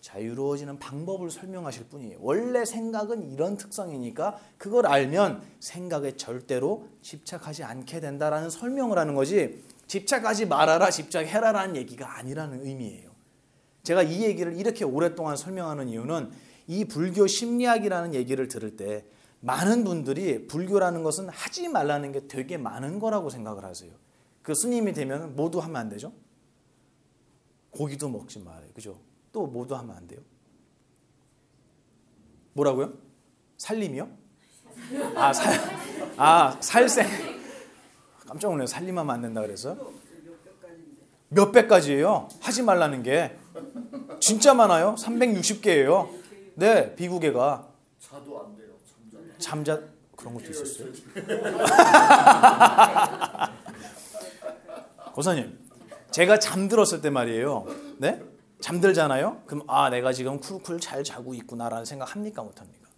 Speaker 1: 자유로워지는 방법을 설명하실 뿐이에요. 원래 생각은 이런 특성이니까 그걸 알면 생각에 절대로 집착하지 않게 된다라는 설명을 하는 거지 집착하지 말아라, 집착해라라는 얘기가 아니라는 의미예요. 제가 이 얘기를 이렇게 오랫동안 설명하는 이유는 이 불교 심리학이라는 얘기를 들을 때 많은 분들이 불교라는 것은 하지 말라는 게 되게 많은 거라고 생각을 하세요. 그 스님이 되면 모두 하면 안 되죠? 고기도 먹지 말아요. 그죠? 또 모두 하면 안 돼요? 뭐라고요? 살림이요? 살생. 깜짝 놀라요. 살림하면 안 된다 그래서. 몇 배까지예요? 하지 말라는 게. 진짜 많아요. 360개예요. 네, 비구개가.
Speaker 3: 자도 안 돼요.
Speaker 1: 잠자 그런 것도 있었어요. 고사님, 제가 잠들었을 때 말이에요. 네? 잠들잖아요. 그럼 내가 지금 쿨쿨 잘 자고 있구나라는 생각 합니까? 못합니까?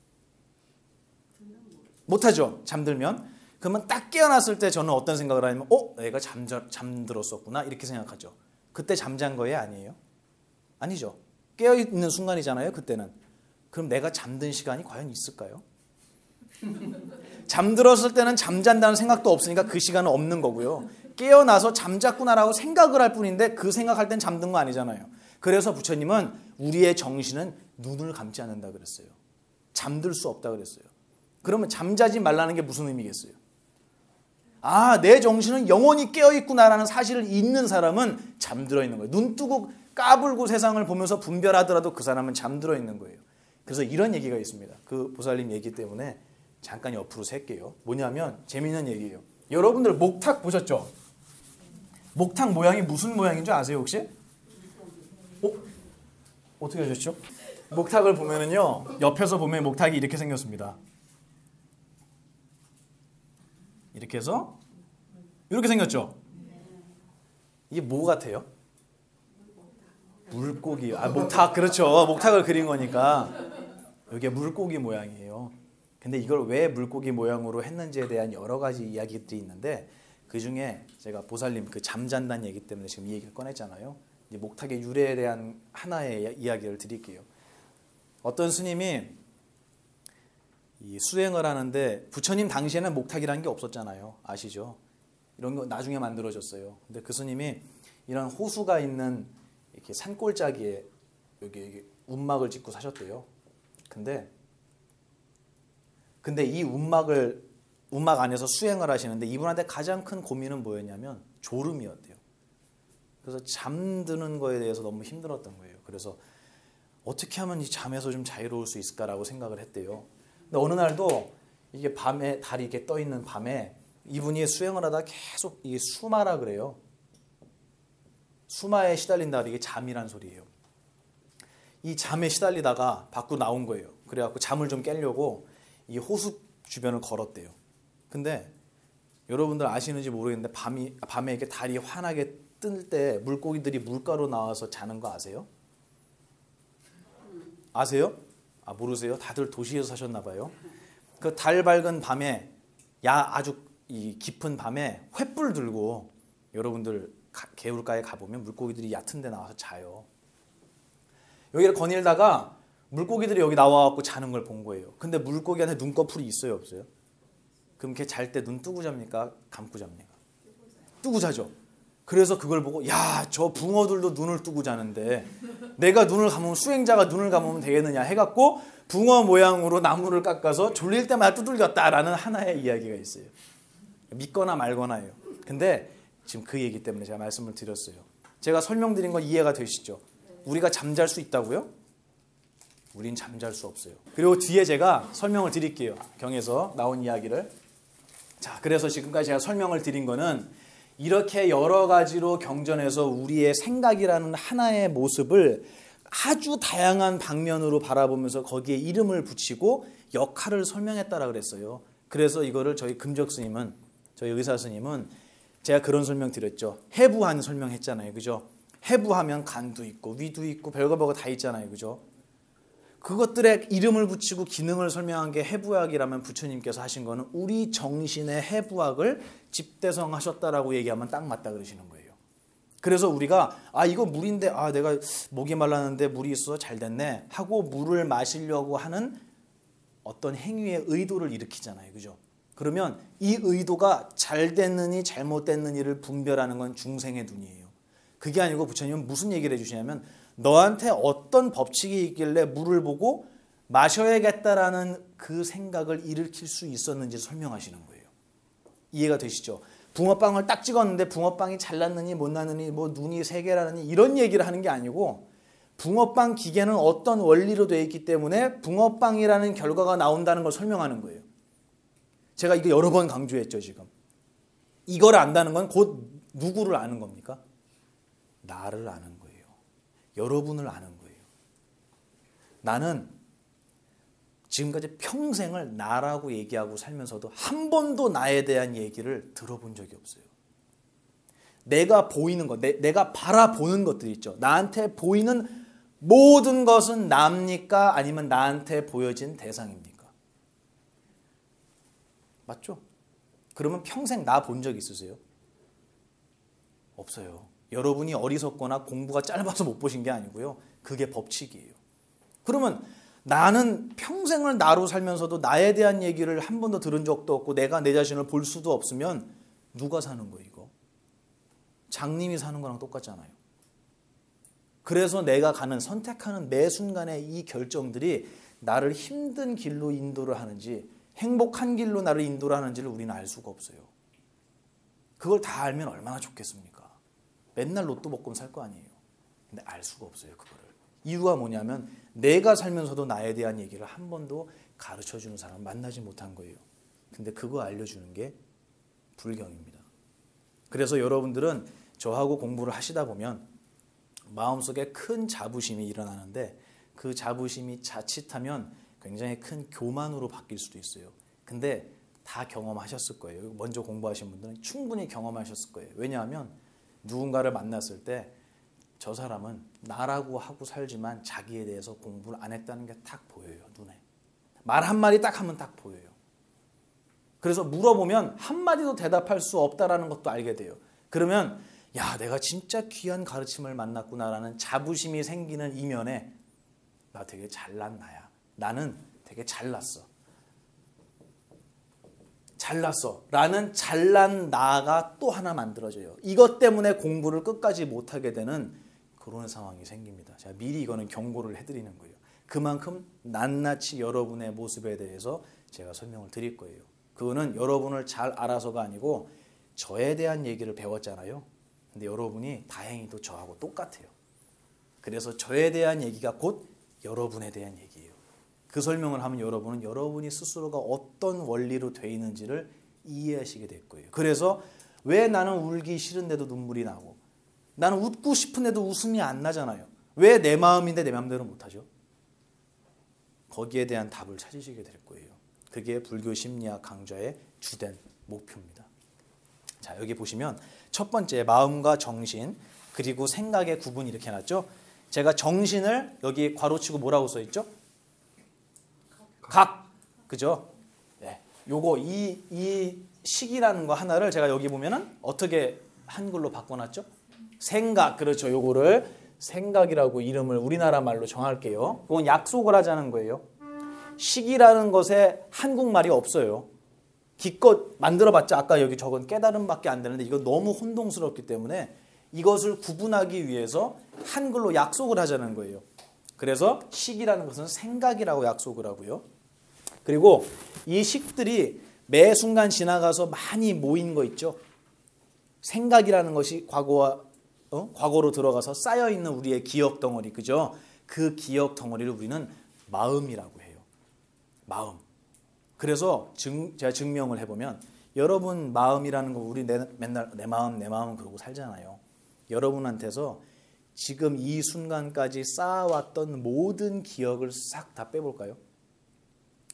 Speaker 1: 못하죠. 잠들면. 그러면 딱 깨어났을 때 저는 어떤 생각을 하냐면 내가 잠들었었구나 이렇게 생각하죠. 그때 잠잔 거예요? 아니에요? 아니죠. 깨어있는 순간이잖아요. 그때는. 그럼 내가 잠든 시간이 과연 있을까요? 잠들었을 때는 잠잔다는 생각도 없으니까 그 시간은 없는 거고요. 깨어나서 잠잤구나라고 생각을 할 뿐인데 그 생각할 땐 잠든 거 아니잖아요. 그래서 부처님은 우리의 정신은 눈을 감지 않는다 그랬어요. 잠들 수 없다 그랬어요. 그러면 잠자지 말라는 게 무슨 의미겠어요? 내 정신은 영원히 깨어있구나라는 사실을 잊는 사람은 잠들어 있는 거예요. 눈 뜨고 까불고 세상을 보면서 분별하더라도 그 사람은 잠들어 있는 거예요. 그래서 이런 얘기가 있습니다. 그 보살님 얘기 때문에 잠깐 옆으로 셀게요. 뭐냐면 재미있는 얘기예요. 여러분들 목탁 보셨죠? 목탁 모양이 무슨 모양인 줄 아세요 혹시? 어떻게 하셨죠? 목탁을 보면은요, 옆에서 보면 목탁이 이렇게 생겼습니다. 이렇게 해서 이렇게 생겼죠? 이게 뭐 같아요? 물고기. 목탁, 그렇죠. 목탁을 그린 거니까 이게 물고기 모양이에요. 근데 이걸 왜 물고기 모양으로 했는지에 대한 여러 가지 이야기들이 있는데 그 중에 제가 보살님 그 잠잔다는 얘기 때문에 지금 이 얘기를 꺼냈잖아요. 이제 목탁의 유래에 대한 하나의 이야기를 드릴게요. 어떤 스님이 이 수행을 하는데 부처님 당시에는 목탁이라는 게 없었잖아요. 아시죠? 이런 거 나중에 만들어졌어요. 근데 그 스님이 이런 호수가 있는 이렇게 산골짜기에 여기 움막을 짓고 사셨대요. 근데 이 움막 안에서 수행을 하시는데 이분한테 가장 큰 고민은 뭐였냐면 졸음이었대요. 그래서 잠드는 거에 대해서 너무 힘들었던 거예요. 그래서 어떻게 하면 이 잠에서 좀 자유로울 수 있을까라고 생각을 했대요. 근데 어느 날도 이게 밤에 달이 이렇게 떠 있는 밤에 이분이 수행을 하다 계속 이게 수마라 그래요. 수마에 시달린다. 이게 잠이란 소리예요. 이 잠에 시달리다가 밖으로 나온 거예요. 그래갖고 잠을 좀 깨려고 이 호수 주변을 걸었대요. 근데 여러분들 아시는지 모르겠는데 밤에 이렇게 달이 환하게 뜰 때 물고기들이 물가로 나와서 자는 거 아세요? 아세요? 모르세요? 다들 도시에서 사셨나 봐요. 그 달 밝은 밤에 아주 이 깊은 밤에 횃불 들고 여러분들 개울가에 가보면 물고기들이 얕은 데 나와서 자요. 여기를 거닐다가 물고기들이 여기 나와갖고 자는 걸 본 거예요. 근데 물고기한테 눈꺼풀이 있어요 없어요? 그럼 걔 잘 때 눈 뜨고 잡니까? 감고 잡니까? 뜨고 자죠. 그래서 그걸 보고 저 붕어들도 눈을 뜨고 자는데 내가 눈을 감으면 수행자가 눈을 감으면 되겠느냐 해갖고 붕어 모양으로 나무를 깎아서 졸릴 때마다 두들겼다라는 하나의 이야기가 있어요. 믿거나 말거나예요. 근데 지금 그 얘기 때문에 제가 말씀을 드렸어요. 제가 설명드린 거 이해가 되시죠? 우리가 잠잘 수 있다고요? 우린 잠잘 수 없어요. 그리고 뒤에 제가 설명을 드릴게요. 경에서 나온 이야기를. 자, 그래서 지금까지 제가 설명을 드린 거는 이렇게 여러 가지로 경전에서 우리의 생각이라는 하나의 모습을 아주 다양한 방면으로 바라보면서 거기에 이름을 붙이고 역할을 설명했다라 그랬어요. 그래서 이거를 저희 금적 스님은, 저희 의사 스님은 제가 그런 설명 드렸죠. 해부한 설명했잖아요. 그죠? 해부하면 간도 있고 위도 있고 별거 다 있잖아요. 그죠? 그것들의 이름을 붙이고 기능을 설명한 게 해부학이라면 부처님께서 하신 거는 우리 정신의 해부학을 집대성하셨다라고 얘기하면 딱 맞다 그러시는 거예요. 그래서 우리가 이거 물인데 내가 목이 말랐는데 물이 있어서 잘 됐네 하고 물을 마시려고 하는 어떤 행위의 의도를 일으키잖아요. 그죠? 그러면 이 의도가 잘 됐느니 잘못됐느니를 분별하는 건 중생의 눈이에요. 그게 아니고 부처님은 무슨 얘기를 해주시냐면 너한테 어떤 법칙이 있길래 물을 보고 마셔야겠다라는 그 생각을 일으킬 수 있었는지 설명하시는 거예요. 이해가 되시죠? 붕어빵을 딱 찍었는데 붕어빵이 잘났느니 못 났느니 뭐 눈이 세 개라느니 이런 얘기를 하는 게 아니고 붕어빵 기계는 어떤 원리로 되어 있기 때문에 붕어빵이라는 결과가 나온다는 걸 설명하는 거예요. 제가 이거 여러 번 강조했죠. 지금 이걸 안다는 건 곧 누구를 아는 겁니까? 나를 아는 거예요. 여러분을 아는 거예요. 나는 지금까지 평생을 나라고 얘기하고 살면서도 한 번도 나에 대한 얘기를 들어본 적이 없어요. 내가 보이는 것, 내가 바라보는 것들 있죠. 나한테 보이는 모든 것은 나입니까? 아니면 나한테 보여진 대상입니까? 맞죠? 그러면 평생 나 본 적 있으세요? 없어요. 여러분이 어리석거나 공부가 짧아서 못 보신 게 아니고요. 그게 법칙이에요. 그러면 나는 평생을 나로 살면서도 나에 대한 얘기를 한 번도 들은 적도 없고 내가 내 자신을 볼 수도 없으면 누가 사는 거예요, 이거? 장님이 사는 거랑 똑같잖아요. 그래서 내가 선택하는 매 순간의 이 결정들이 나를 힘든 길로 인도를 하는지 행복한 길로 나를 인도를 하는지를 우리는 알 수가 없어요. 그걸 다 알면 얼마나 좋겠습니까? 맨날 로또 복권 살 거 아니에요. 근데 알 수가 없어요, 그거를. 이유가 뭐냐면 내가 살면서도 나에 대한 얘기를 한 번도 가르쳐주는 사람 만나지 못한 거예요. 근데 그거 알려주는 게 불경입니다. 그래서 여러분들은 저하고 공부를 하시다 보면 마음속에 큰 자부심이 일어나는데 그 자부심이 자칫하면 굉장히 큰 교만으로 바뀔 수도 있어요. 근데 다 경험하셨을 거예요. 먼저 공부하신 분들은 충분히 경험하셨을 거예요. 왜냐하면 누군가를 만났을 때 저 사람은 나라고 하고 살지만 자기에 대해서 공부를 안 했다는 게 딱 보여요. 눈에. 말 한마디 딱 하면 딱 보여요. 그래서 물어보면 한마디도 대답할 수 없다라는 것도 알게 돼요. 그러면 야, 내가 진짜 귀한 가르침을 만났구나라는 자부심이 생기는 이면에 나 되게 잘난 나야. 나는 되게 잘났어. 잘났어 라는 잘난 나가 또 하나 만들어져요. 이것 때문에 공부를 끝까지 못하게 되는 그런 상황이 생깁니다. 제가 미리 이거는 경고를 해드리는 거예요. 그만큼 낱낱이 여러분의 모습에 대해서 제가 설명을 드릴 거예요. 그거는 여러분을 잘 알아서가 아니고 저에 대한 얘기를 배웠잖아요. 근데 여러분이 다행히도 저하고 똑같아요. 그래서 저에 대한 얘기가 곧 여러분에 대한 얘기예요. 그 설명을 하면 여러분은 여러분이 스스로가 어떤 원리로 돼 있는지를 이해하시게 될 거예요. 그래서 왜 나는 울기 싫은데도 눈물이 나고 나는 웃고 싶은데도 웃음이 안 나잖아요. 왜 내 마음인데 내 마음대로 못하죠? 거기에 대한 답을 찾으시게 될 거예요. 그게 불교 심리학 강좌의 주된 목표입니다. 자, 여기 보시면 첫 번째 마음과 정신 그리고 생각의 구분 이렇게 해놨죠. 제가 정신을 여기 괄호치고 뭐라고 써있죠? 각, 그죠? 네, 요거 이 식이라는 거 하나를 제가 여기 보면은 어떻게 한글로 바꿔놨죠? 생각, 그렇죠. 요거를 생각이라고 이름을 우리나라 말로 정할게요. 그건 약속을 하자는 거예요. 식이라는 것에 한국말이 없어요. 기껏 만들어봤자 아까 여기 적은 깨달음밖에 안 되는데 이건 너무 혼동스럽기 때문에 이것을 구분하기 위해서 한글로 약속을 하자는 거예요. 그래서 식이라는 것은 생각이라고 약속을 하고요. 그리고 이 식들이 매 순간 지나가서 많이 모인 거 있죠. 생각이라는 것이 과거로 들어가서 쌓여있는 우리의 기억 덩어리, 그죠? 그 기억 덩어리를 우리는 마음이라고 해요. 마음. 그래서 제가 증명을 해보면 여러분 마음이라는 거 우리 맨날 내 마음 그러고 살잖아요. 여러분한테서 지금 이 순간까지 쌓아왔던 모든 기억을 싹 다 빼볼까요?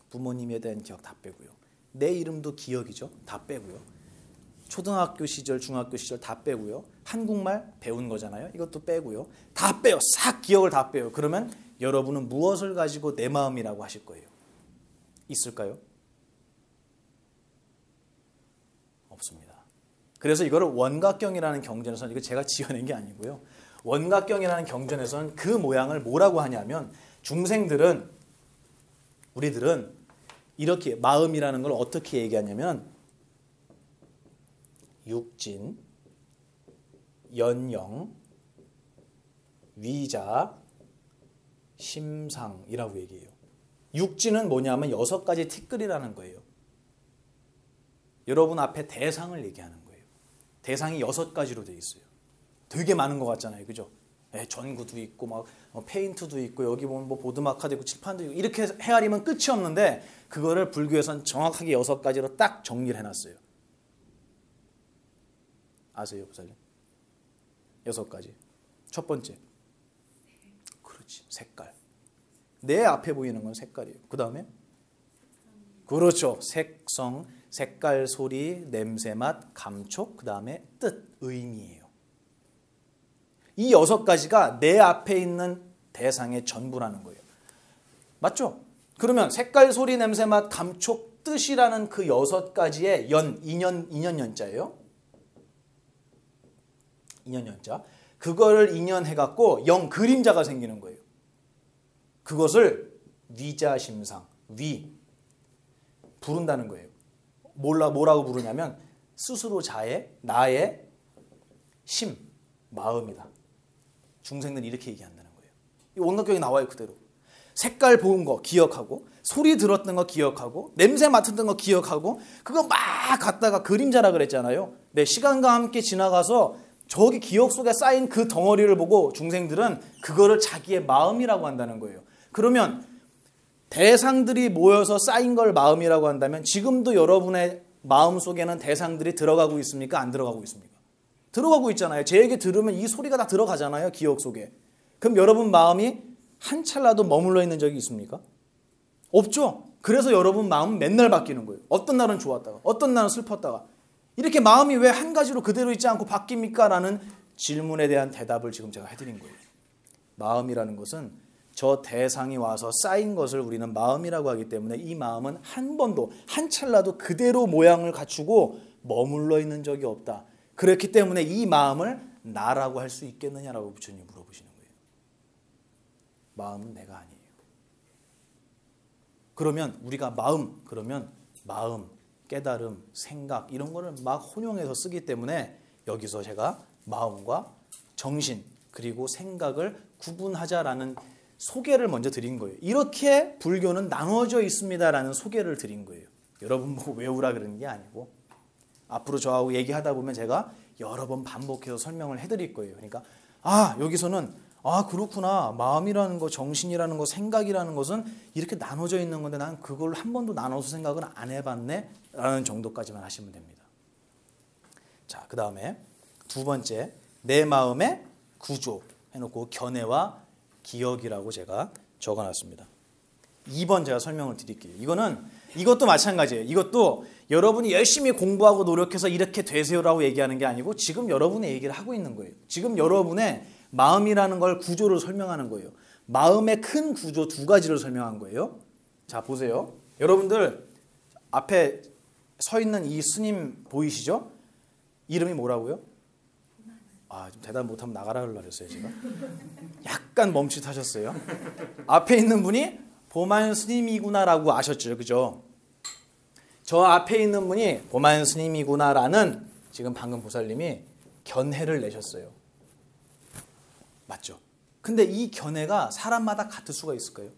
Speaker 1: 부모님에 대한 기억 다 빼고요. 내 이름도 기억이죠. 다 빼고요. 초등학교 시절, 중학교 시절 다 빼고요. 한국말 배운 거잖아요. 이것도 빼고요. 다 빼요. 싹 기억을 다 빼요. 그러면 여러분은 무엇을 가지고 내 마음이라고 하실 거예요? 있을까요? 없습니다. 그래서 이거를 원각경이라는 경전에서는 이거 제가 지어낸 게 아니고요. 원각경이라는 경전에서는 그 모양을 뭐라고 하냐면 우리들은 이렇게 마음이라는 걸 어떻게 얘기하냐면 육진, 연영, 위자, 심상이라고 얘기해요. 육진은 뭐냐면 6가지 티끌이라는 거예요. 여러분 앞에 대상을 얘기하는 거예요. 대상이 6가지로 되어 있어요. 되게 많은 것 같잖아요. 그죠? 네, 전구도 있고 막 페인트도 있고 여기 보면 뭐 보드마카도 있고 칠판도 있고 이렇게 헤아리면 끝이 없는데 그거를 불교에서는 정확하게 6가지로 딱 정리를 해놨어요. 아세요, 부사님? 6가지. 첫 번째. 그렇지. 색깔. 내 앞에 보이는 건 색깔이에요. 그 다음에? 그렇죠. 색성, 색깔, 소리, 냄새, 맛, 감촉, 그 다음에 뜻, 의미예요. 이 6가지가 내 앞에 있는 대상의 전부라는 거예요. 맞죠? 그러면 색깔, 소리, 냄새, 맛, 감촉, 뜻이라는 그 6가지의 인연자예요. 인연자. 그거를 인연해갖고 영 그림자가 생기는 거예요. 그것을 위자심상, 부른다는 거예요. 뭐라고 부르냐면 스스로 나의 심, 마음이다. 중생들은 이렇게 얘기한다는 거예요. 이 원각경에 나와요, 그대로. 색깔 보은 거 기억하고, 소리 들었던 거 기억하고, 냄새 맡았던 거 기억하고, 그거 막 갖다가 그림자라 그랬잖아요. 네, 시간과 함께 지나가서 저기 기억 속에 쌓인 그 덩어리를 보고 중생들은 그거를 자기의 마음이라고 한다는 거예요. 그러면 대상들이 모여서 쌓인 걸 마음이라고 한다면 지금도 여러분의 마음 속에는 대상들이 들어가고 있습니까? 안 들어가고 있습니까? 들어가고 있잖아요. 제 얘기 들으면 이 소리가 다 들어가잖아요. 기억 속에. 그럼 여러분 마음이 한 찰나도 머물러 있는 적이 있습니까? 없죠. 그래서 여러분 마음은 맨날 바뀌는 거예요. 어떤 날은 좋았다가 어떤 날은 슬펐다가 이렇게 마음이 왜 한 가지로 그대로 있지 않고 바뀝니까? 라는 질문에 대한 대답을 지금 제가 해드린 거예요. 마음이라는 것은 저 대상이 와서 쌓인 것을 우리는 마음이라고 하기 때문에 이 마음은 한 번도 한 찰나도 그대로 모양을 갖추고 머물러 있는 적이 없다. 그렇기 때문에 이 마음을 나라고 할 수 있겠느냐라고 부처님이 물어보시는 거예요. 마음은 내가 아니에요. 그러면 우리가 마음, 깨달음, 생각 이런 거를 막 혼용해서 쓰기 때문에 여기서 제가 마음과 정신 그리고 생각을 구분하자라는 소개를 먼저 드린 거예요. 이렇게 불교는 나눠져 있습니다라는 소개를 드린 거예요. 여러분 보고 외우라 그러는 게 아니고 앞으로 저하고 얘기하다 보면 제가 여러 번 반복해서 설명을 해드릴 거예요. 그러니까 여기서는 그렇구나. 마음이라는 거, 정신이라는 거, 생각이라는 것은 이렇게 나눠져 있는 건데 난 그걸 한 번도 나눠서 생각을 안 해봤네 라는 정도까지만 하시면 됩니다. 자, 그 다음에 두 번째, 내 마음의 구조 해놓고 견해와 기억이라고 제가 적어놨습니다. 2번 제가 설명을 드릴게요. 이것도 마찬가지예요. 이것도 여러분이 열심히 공부하고 노력해서 이렇게 되세요라고 얘기하는 게 아니고 지금 여러분의 얘기를 하고 있는 거예요. 지금 여러분의 마음이라는 걸 구조를 설명하는 거예요. 마음의 큰 구조 두 가지를 설명한 거예요. 자, 보세요. 여러분들 앞에 서 있는 이 스님 보이시죠? 이름이 뭐라고요? 좀 대답 못하면 나가라 그랬어요, 제가. 약간 멈칫하셨어요. 앞에 있는 분이 보만 스님이구나라고 아셨죠, 그죠? 저 앞에 있는 분이 보만 스님이구나라는 지금 방금 보살님이 견해를 내셨어요. 맞죠? 근데 이 견해가 사람마다 같을 수가 있을까요?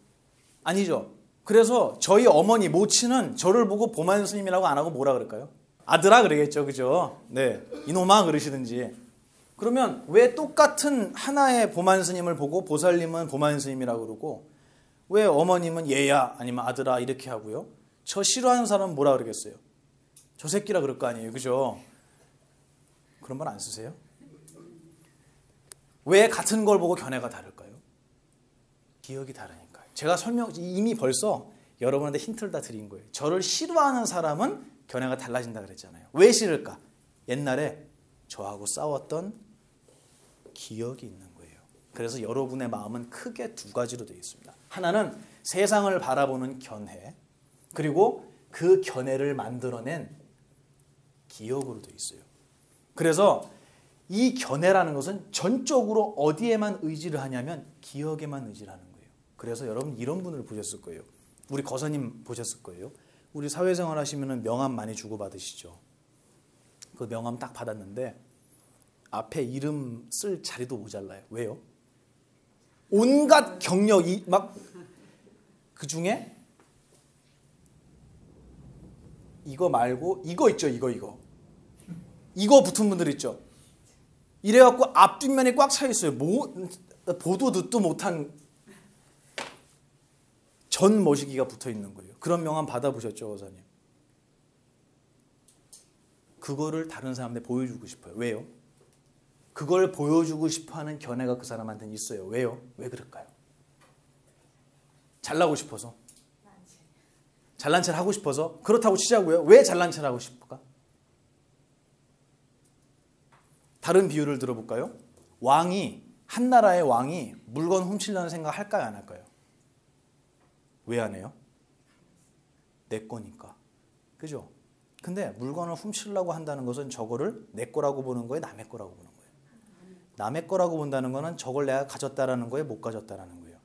Speaker 1: 아니죠. 그래서 저희 어머니, 모친은 저를 보고 보만 스님이라고 안 하고 뭐라 그럴까요? 아들아 그러겠죠, 그죠? 네, 이놈아 그러시든지. 그러면 왜 똑같은 하나의 보만 스님을 보고 보살님은 보만 스님이라고 그러고 왜 어머님은 얘야 아니면 아들아 이렇게 하고요? 저 싫어하는 사람은 뭐라 그러겠어요? 저 새끼라 그럴 거 아니에요, 그죠? 그런 말 안 쓰세요? 왜 같은 걸 보고 견해가 다를까요? 기억이 다르니까요. 제가 이미 벌써 여러분한테 힌트를 다 드린 거예요. 저를 싫어하는 사람은 견해가 달라진다 그랬잖아요. 왜 싫을까? 옛날에 저하고 싸웠던 기억이 있는 거예요. 그래서 여러분의 마음은 크게 두 가지로 되어 있습니다. 하나는 세상을 바라보는 견해, 그리고 그 견해를 만들어낸 기억으로 되어 있어요. 그래서 이 견해라는 것은 전적으로 어디에만 의지를 하냐면 기억에만 의지를 하는 거예요. 그래서 여러분 이런 분을 보셨을 거예요. 우리 거사님 보셨을 거예요. 우리 사회생활 하시면 명함 많이 주고받으시죠. 그 명함 딱 받았는데 앞에 이름 쓸 자리도 모자라요. 왜요? 온갖 경력이 막 그 중에 이거 말고 이거 있죠. 이거 붙은 분들 있죠. 이래갖고 앞뒷면이 꽉 차 있어요. 보도 듣도 못한 전 모시기가 붙어 있는 거예요. 그런 명함 받아보셨죠, 거사님? 그거를 다른 사람한테 보여주고 싶어요. 왜요? 그걸 보여주고 싶어하는 견해가 그 사람한테는 있어요. 왜요? 왜 그럴까요? 잘나고 싶어서? 잘난 체를 하고 싶어서? 그렇다고 치자고요. 왜 잘난 체를 하고 싶을까? 다른 비유를 들어볼까요? 한 나라의 왕이 물건 훔치려는 생각 할까요? 안 할까요? 왜 안 해요? 내 거니까. 그죠? 근데 물건을 훔치려고 한다는 것은 저거를 내 거라고 보는 거예요, 남의 거라고 보는 거예요? 남의 거라고 본다는 거는 저걸 내가 가졌다라는 거예요, 못 가졌다라는 거예요?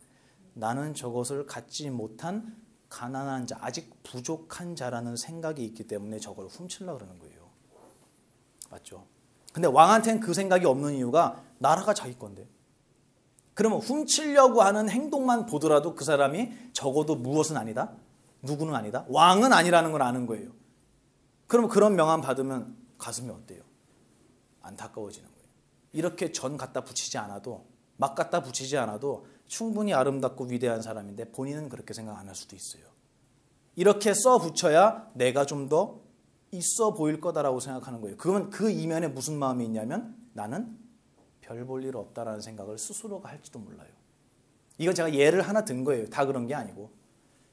Speaker 1: 나는 저것을 갖지 못한 가난한 자, 아직 부족한 자라는 생각이 있기 때문에 저걸 훔치려고 그러는 거예요. 맞죠? 근데 왕한테는 그 생각이 없는 이유가 나라가 자기 건데. 그러면 훔치려고 하는 행동만 보더라도 그 사람이 적어도 무엇은 아니다? 누구는 아니다? 왕은 아니라는 걸 아는 거예요. 그럼 그런 명함 받으면 가슴이 어때요? 안타까워지는 거예요. 이렇게 전 갖다 붙이지 않아도, 막 갖다 붙이지 않아도 충분히 아름답고 위대한 사람인데 본인은 그렇게 생각 안 할 수도 있어요. 이렇게 써 붙여야 내가 좀 더 있어 보일 거다라고 생각하는 거예요. 그러면 그 이면에 무슨 마음이 있냐면 나는 별 볼 일 없다라는 생각을 스스로가 할지도 몰라요. 이건 제가 예를 하나 든 거예요. 다 그런 게 아니고.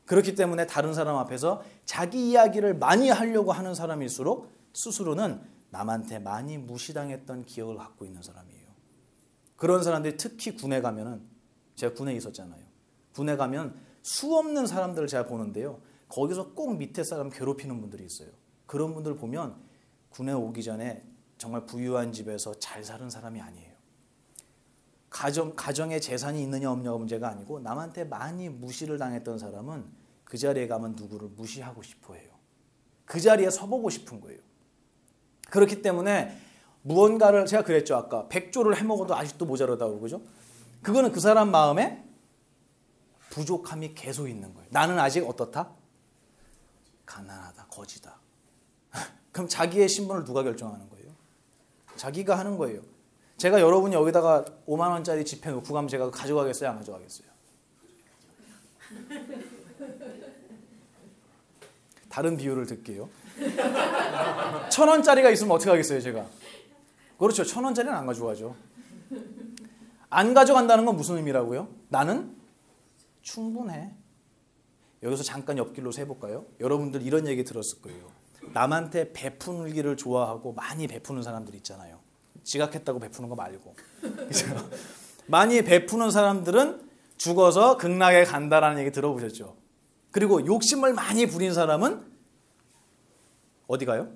Speaker 1: 그렇기 때문에 다른 사람 앞에서 자기 이야기를 많이 하려고 하는 사람일수록 스스로는 남한테 많이 무시당했던 기억을 갖고 있는 사람이에요. 그런 사람들이 특히 군에 가면은, 제가 군에 있었잖아요. 군에 가면 수 없는 사람들을 제가 보는데요. 거기서 꼭 밑에 사람 괴롭히는 분들이 있어요. 그런 분들 보면 군에 오기 전에 정말 부유한 집에서 잘 사는 사람이 아니에요. 가정에 재산이 있느냐 없느냐가 문제가 아니고 남한테 많이 무시를 당했던 사람은 그 자리에 가면 누구를 무시하고 싶어 해요. 그 자리에 서보고 싶은 거예요. 그렇기 때문에 무언가를, 제가 그랬죠 아까, 100조를 해먹어도 아직도 모자라다고, 그죠? 그거는 그 사람 마음에 부족함이 계속 있는 거예요. 나는 아직 어떻다? 가난하다, 거지다. 그럼 자기의 신분을 누가 결정하는 거예요? 자기가 하는 거예요. 제가 여러분이 여기다가 5만 원짜리 지폐 놓고 가면 제가 가져가겠어요? 안 가져가겠어요? 다른 비유를 들게요. 1,000원짜리가 있으면 어떻게 하겠어요, 제가? 그렇죠. 1,000원짜리는 안 가져가죠. 안 가져간다는 건 무슨 의미라고요? 나는 충분해. 여기서 잠깐 옆길로 세볼까요? 여러분들 이런 얘기 들었을 거예요. 남한테 베푸기를 좋아하고 많이 베푸는 사람들 있잖아요. 지각했다고 베푸는 거 말고. 그렇죠? 많이 베푸는 사람들은 죽어서 극락에 간다라는 얘기 들어보셨죠? 그리고 욕심을 많이 부린 사람은 어디 가요?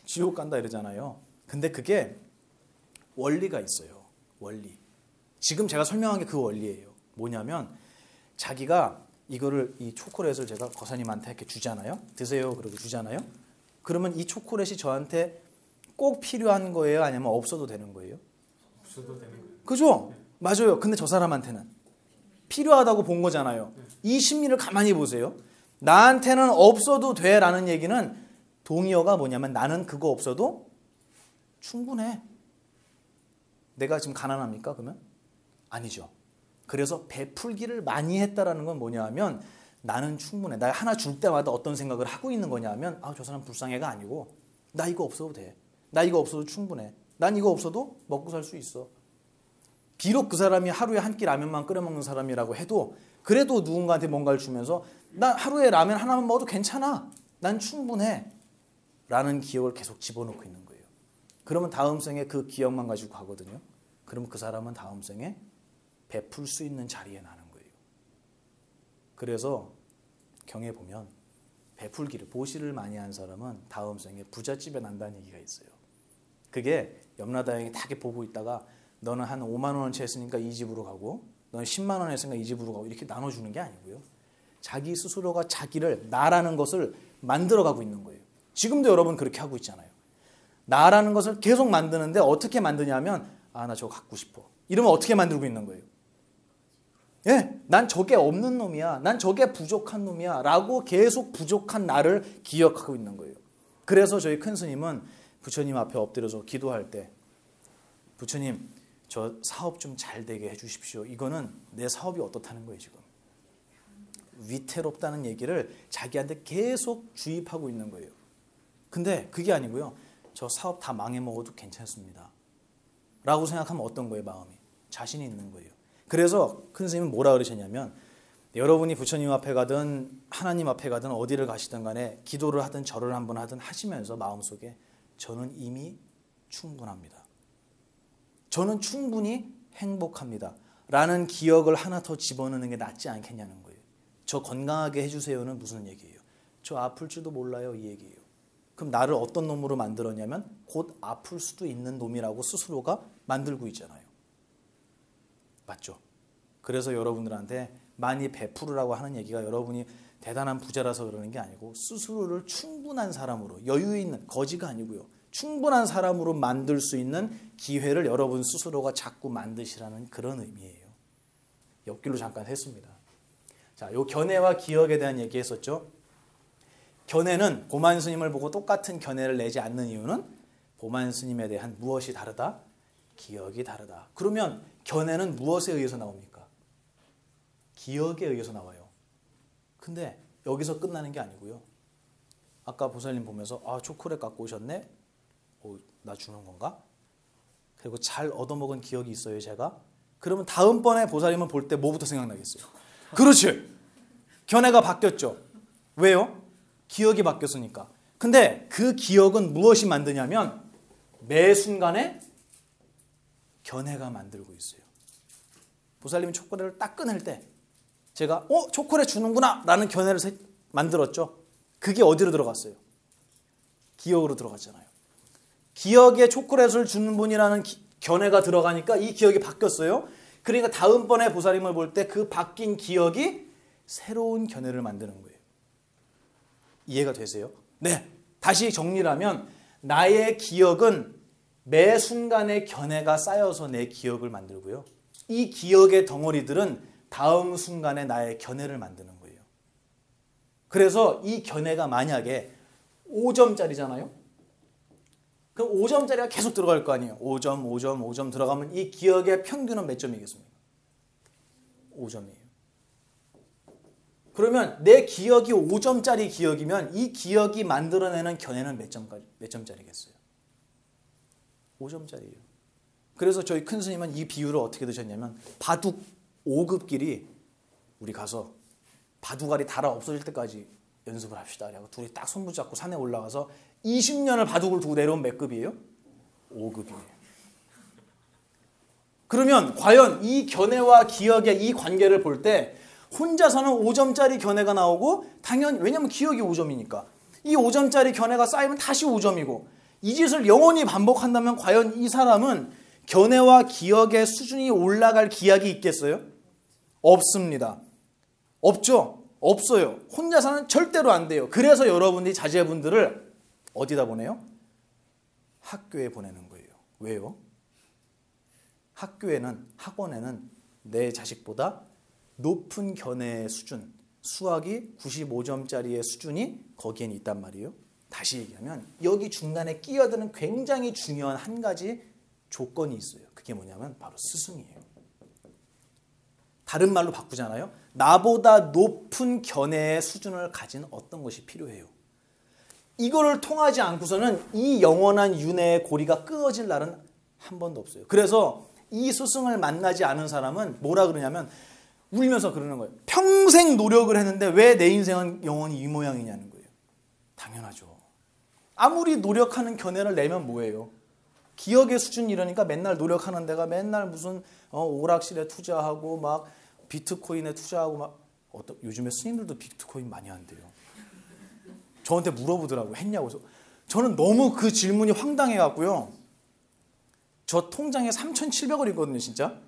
Speaker 1: 지옥 간다 이러잖아요. 근데 그게 원리가 있어요. 원리. 지금 제가 설명한 게 그 원리예요. 뭐냐면 자기가 이거를, 이 초콜릿을 제가 거사님한테 이렇게 주잖아요. 드세요. 그러고 주잖아요. 그러면 이 초콜릿이 저한테 꼭 필요한 거예요? 아니면 없어도 되는 거예요?
Speaker 3: 없어도 되는 거예요.
Speaker 1: 그죠? 네. 맞아요. 근데 저 사람한테는 필요하다고 본 거잖아요. 네. 이 심리를 가만히 보세요. 나한테는 없어도 돼라는 얘기는 동의어가 뭐냐면 나는 그거 없어도 충분해. 내가 지금 가난합니까? 그러면? 아니죠. 그래서 베풀기를 많이 했다라는 건 뭐냐 하면 나는 충분해. 나 하나 줄 때마다 어떤 생각을 하고 있는 거냐 하면 아, 저 사람 불쌍해가 아니고 나 이거 없어도 돼. 나 이거 없어도 충분해. 난 이거 없어도 먹고 살 수 있어. 비록 그 사람이 하루에 한 끼 라면만 끓여 먹는 사람이라고 해도 그래도 누군가한테 뭔가를 주면서 나 하루에 라면 하나만 먹어도 괜찮아. 난 충분해. 라는 기억을 계속 집어넣고 있는 거예요. 그러면 다음 생에 그 기억만 가지고 가거든요. 그럼 그 사람은 다음 생에 베풀 수 있는 자리에 나는 거예요. 그래서 경에 보면 베풀기를, 보시를 많이 한 사람은 다음 생에 부잣집에 난다는 얘기가 있어요. 그게 염라다행이 다 이렇게 보고 있다가 너는 한 5만 원어치 했으니까 이 집으로 가고 너는 10만 원 했으니까 이 집으로 가고 이렇게 나눠주는 게 아니고요. 자기 스스로가 자기를 나라는 것을 만들어가고 있는 거예요. 지금도 여러분 그렇게 하고 있잖아요. 나라는 것을 계속 만드는데 어떻게 만드냐면 아, 나 저거 갖고 싶어. 이러면 어떻게 만들고 있는 거예요? 예, 난 저게 없는 놈이야. 난 저게 부족한 놈이야. 라고 계속 부족한 나를 기억하고 있는 거예요. 그래서 저희 큰 스님은 부처님 앞에 엎드려서 기도할 때 부처님 저 사업 좀 잘 되게 해주십시오. 이거는 내 사업이 어떻다는 거예요 지금. 위태롭다는 얘기를 자기한테 계속 주입하고 있는 거예요. 근데 그게 아니고요. 저 사업 다 망해먹어도 괜찮습니다. 라고 생각하면 어떤 거예요 마음이? 자신이 있는 거예요. 그래서 큰 스님은 뭐라 그러셨냐면 여러분이 부처님 앞에 가든 하나님 앞에 가든 어디를 가시든 간에 기도를 하든 절을 한번 하든 하시면서 마음속에 저는 이미 충분합니다. 저는 충분히 행복합니다. 라는 기억을 하나 더 집어넣는 게 낫지 않겠냐는 거예요. 저 건강하게 해주세요는 무슨 얘기예요? 저 아플지도 몰라요 이 얘기예요. 그럼 나를 어떤 놈으로 만들었냐면 곧 아플 수도 있는 놈이라고 스스로가 만들고 있잖아요. 맞죠? 그래서 여러분들한테 많이 베풀으라고 하는 얘기가 여러분이 대단한 부자라서 그러는 게 아니고 스스로를 충분한 사람으로 여유 있는 거지가 아니고요. 충분한 사람으로 만들 수 있는 기회를 여러분 스스로가 자꾸 만드시라는 그런 의미예요. 옆길로 잠깐 했습니다. 자, 요 견해와 기억에 대한 얘기했었죠. 견해는 보만 스님을 보고 똑같은 견해를 내지 않는 이유는 보만 스님에 대한 무엇이 다르다? 기억이 다르다. 그러면 견해는 무엇에 의해서 나옵니까? 기억에 의해서 나와요. 근데 여기서 끝나는 게 아니고요. 아까 보살님 보면서 아 초콜릿 갖고 오셨네? 나 주는 건가? 그리고 잘 얻어먹은 기억이 있어요 제가? 그러면 다음번에 보살님을 볼 때 뭐부터 생각나겠어요? 그렇지! 견해가 바뀌었죠. 왜요? 기억이 바뀌었으니까. 근데 그 기억은 무엇이 만드냐면 매 순간에 견해가 만들고 있어요. 보살님이 초콜릿을 딱 꺼낼 때 제가 초콜릿 주는구나 라는 견해를 만들었죠. 그게 어디로 들어갔어요? 기억으로 들어갔잖아요. 기억에 초콜릿을 주는 분이라는 견해가 들어가니까 이 기억이 바뀌었어요. 그러니까 다음번에 보살님을 볼 때 그 바뀐 기억이 새로운 견해를 만드는 거예요. 이해가 되세요? 네. 다시 정리를 하면 나의 기억은 매 순간의 견해가 쌓여서 내 기억을 만들고요. 이 기억의 덩어리들은 다음 순간에 나의 견해를 만드는 거예요. 그래서 이 견해가 만약에 5점짜리잖아요. 그럼 5점짜리가 계속 들어갈 거 아니에요. 5점, 5점, 5점 들어가면 이 기억의 평균은 몇 점이겠습니까? 5점이에요. 그러면 내 기억이 5점짜리 기억이면 이 기억이 만들어내는 견해는 몇 점짜리겠어요? 5점짜리예요. 그래서 저희 큰 스님은 이 비유를 어떻게 드셨냐면 바둑 5급끼리 우리 가서 바둑알이 달아 없어질 때까지 연습을 합시다. 그래서 둘이 딱 손붙잡고 산에 올라가서 20년을 바둑을 두고 내려온 몇 급이에요? 5급이에요. 그러면 과연 이 견해와 기억의 이 관계를 볼 때 혼자서는 5점짜리 견해가 나오고 당연히 왜냐하면 기억이 5점이니까 이 5점짜리 견해가 쌓이면 다시 5점이고 이 짓을 영원히 반복한다면 과연 이 사람은 견해와 기억의 수준이 올라갈 기약이 있겠어요? 없습니다. 없죠? 없어요. 혼자서는 절대로 안 돼요. 그래서 여러분들이 자제분들을 어디다 보내요? 학교에 보내는 거예요. 왜요? 학원에는 내 자식보다 높은 견해의 수준, 수학이 95점짜리의 수준이 거기엔 있단 말이에요. 다시 얘기하면 여기 중간에 끼어드는 굉장히 중요한 한 가지 조건이 있어요. 그게 뭐냐면 바로 스승이에요. 다른 말로 바꾸잖아요. 나보다 높은 견해의 수준을 가진 어떤 것이 필요해요. 이거를 통하지 않고서는 이 영원한 윤회의 고리가 끊어질 날은 한 번도 없어요. 그래서 이 스승을 만나지 않은 사람은 뭐라 그러냐면 울면서 그러는 거예요. 평생 노력을 했는데 왜 내 인생은 영원히 이 모양이냐는 거예요. 당연하죠. 아무리 노력하는 견해를 내면 뭐예요? 기억의 수준이라니까 맨날 노력하는 데가 맨날 무슨 오락실에 투자하고 막 비트코인에 투자하고 막 요즘에 스님들도 비트코인 많이 한대요. 저한테 물어보더라고요. 했냐고. 저는 너무 그 질문이 황당해갖고요. 저 통장에 3,700원 있거든요. 진짜.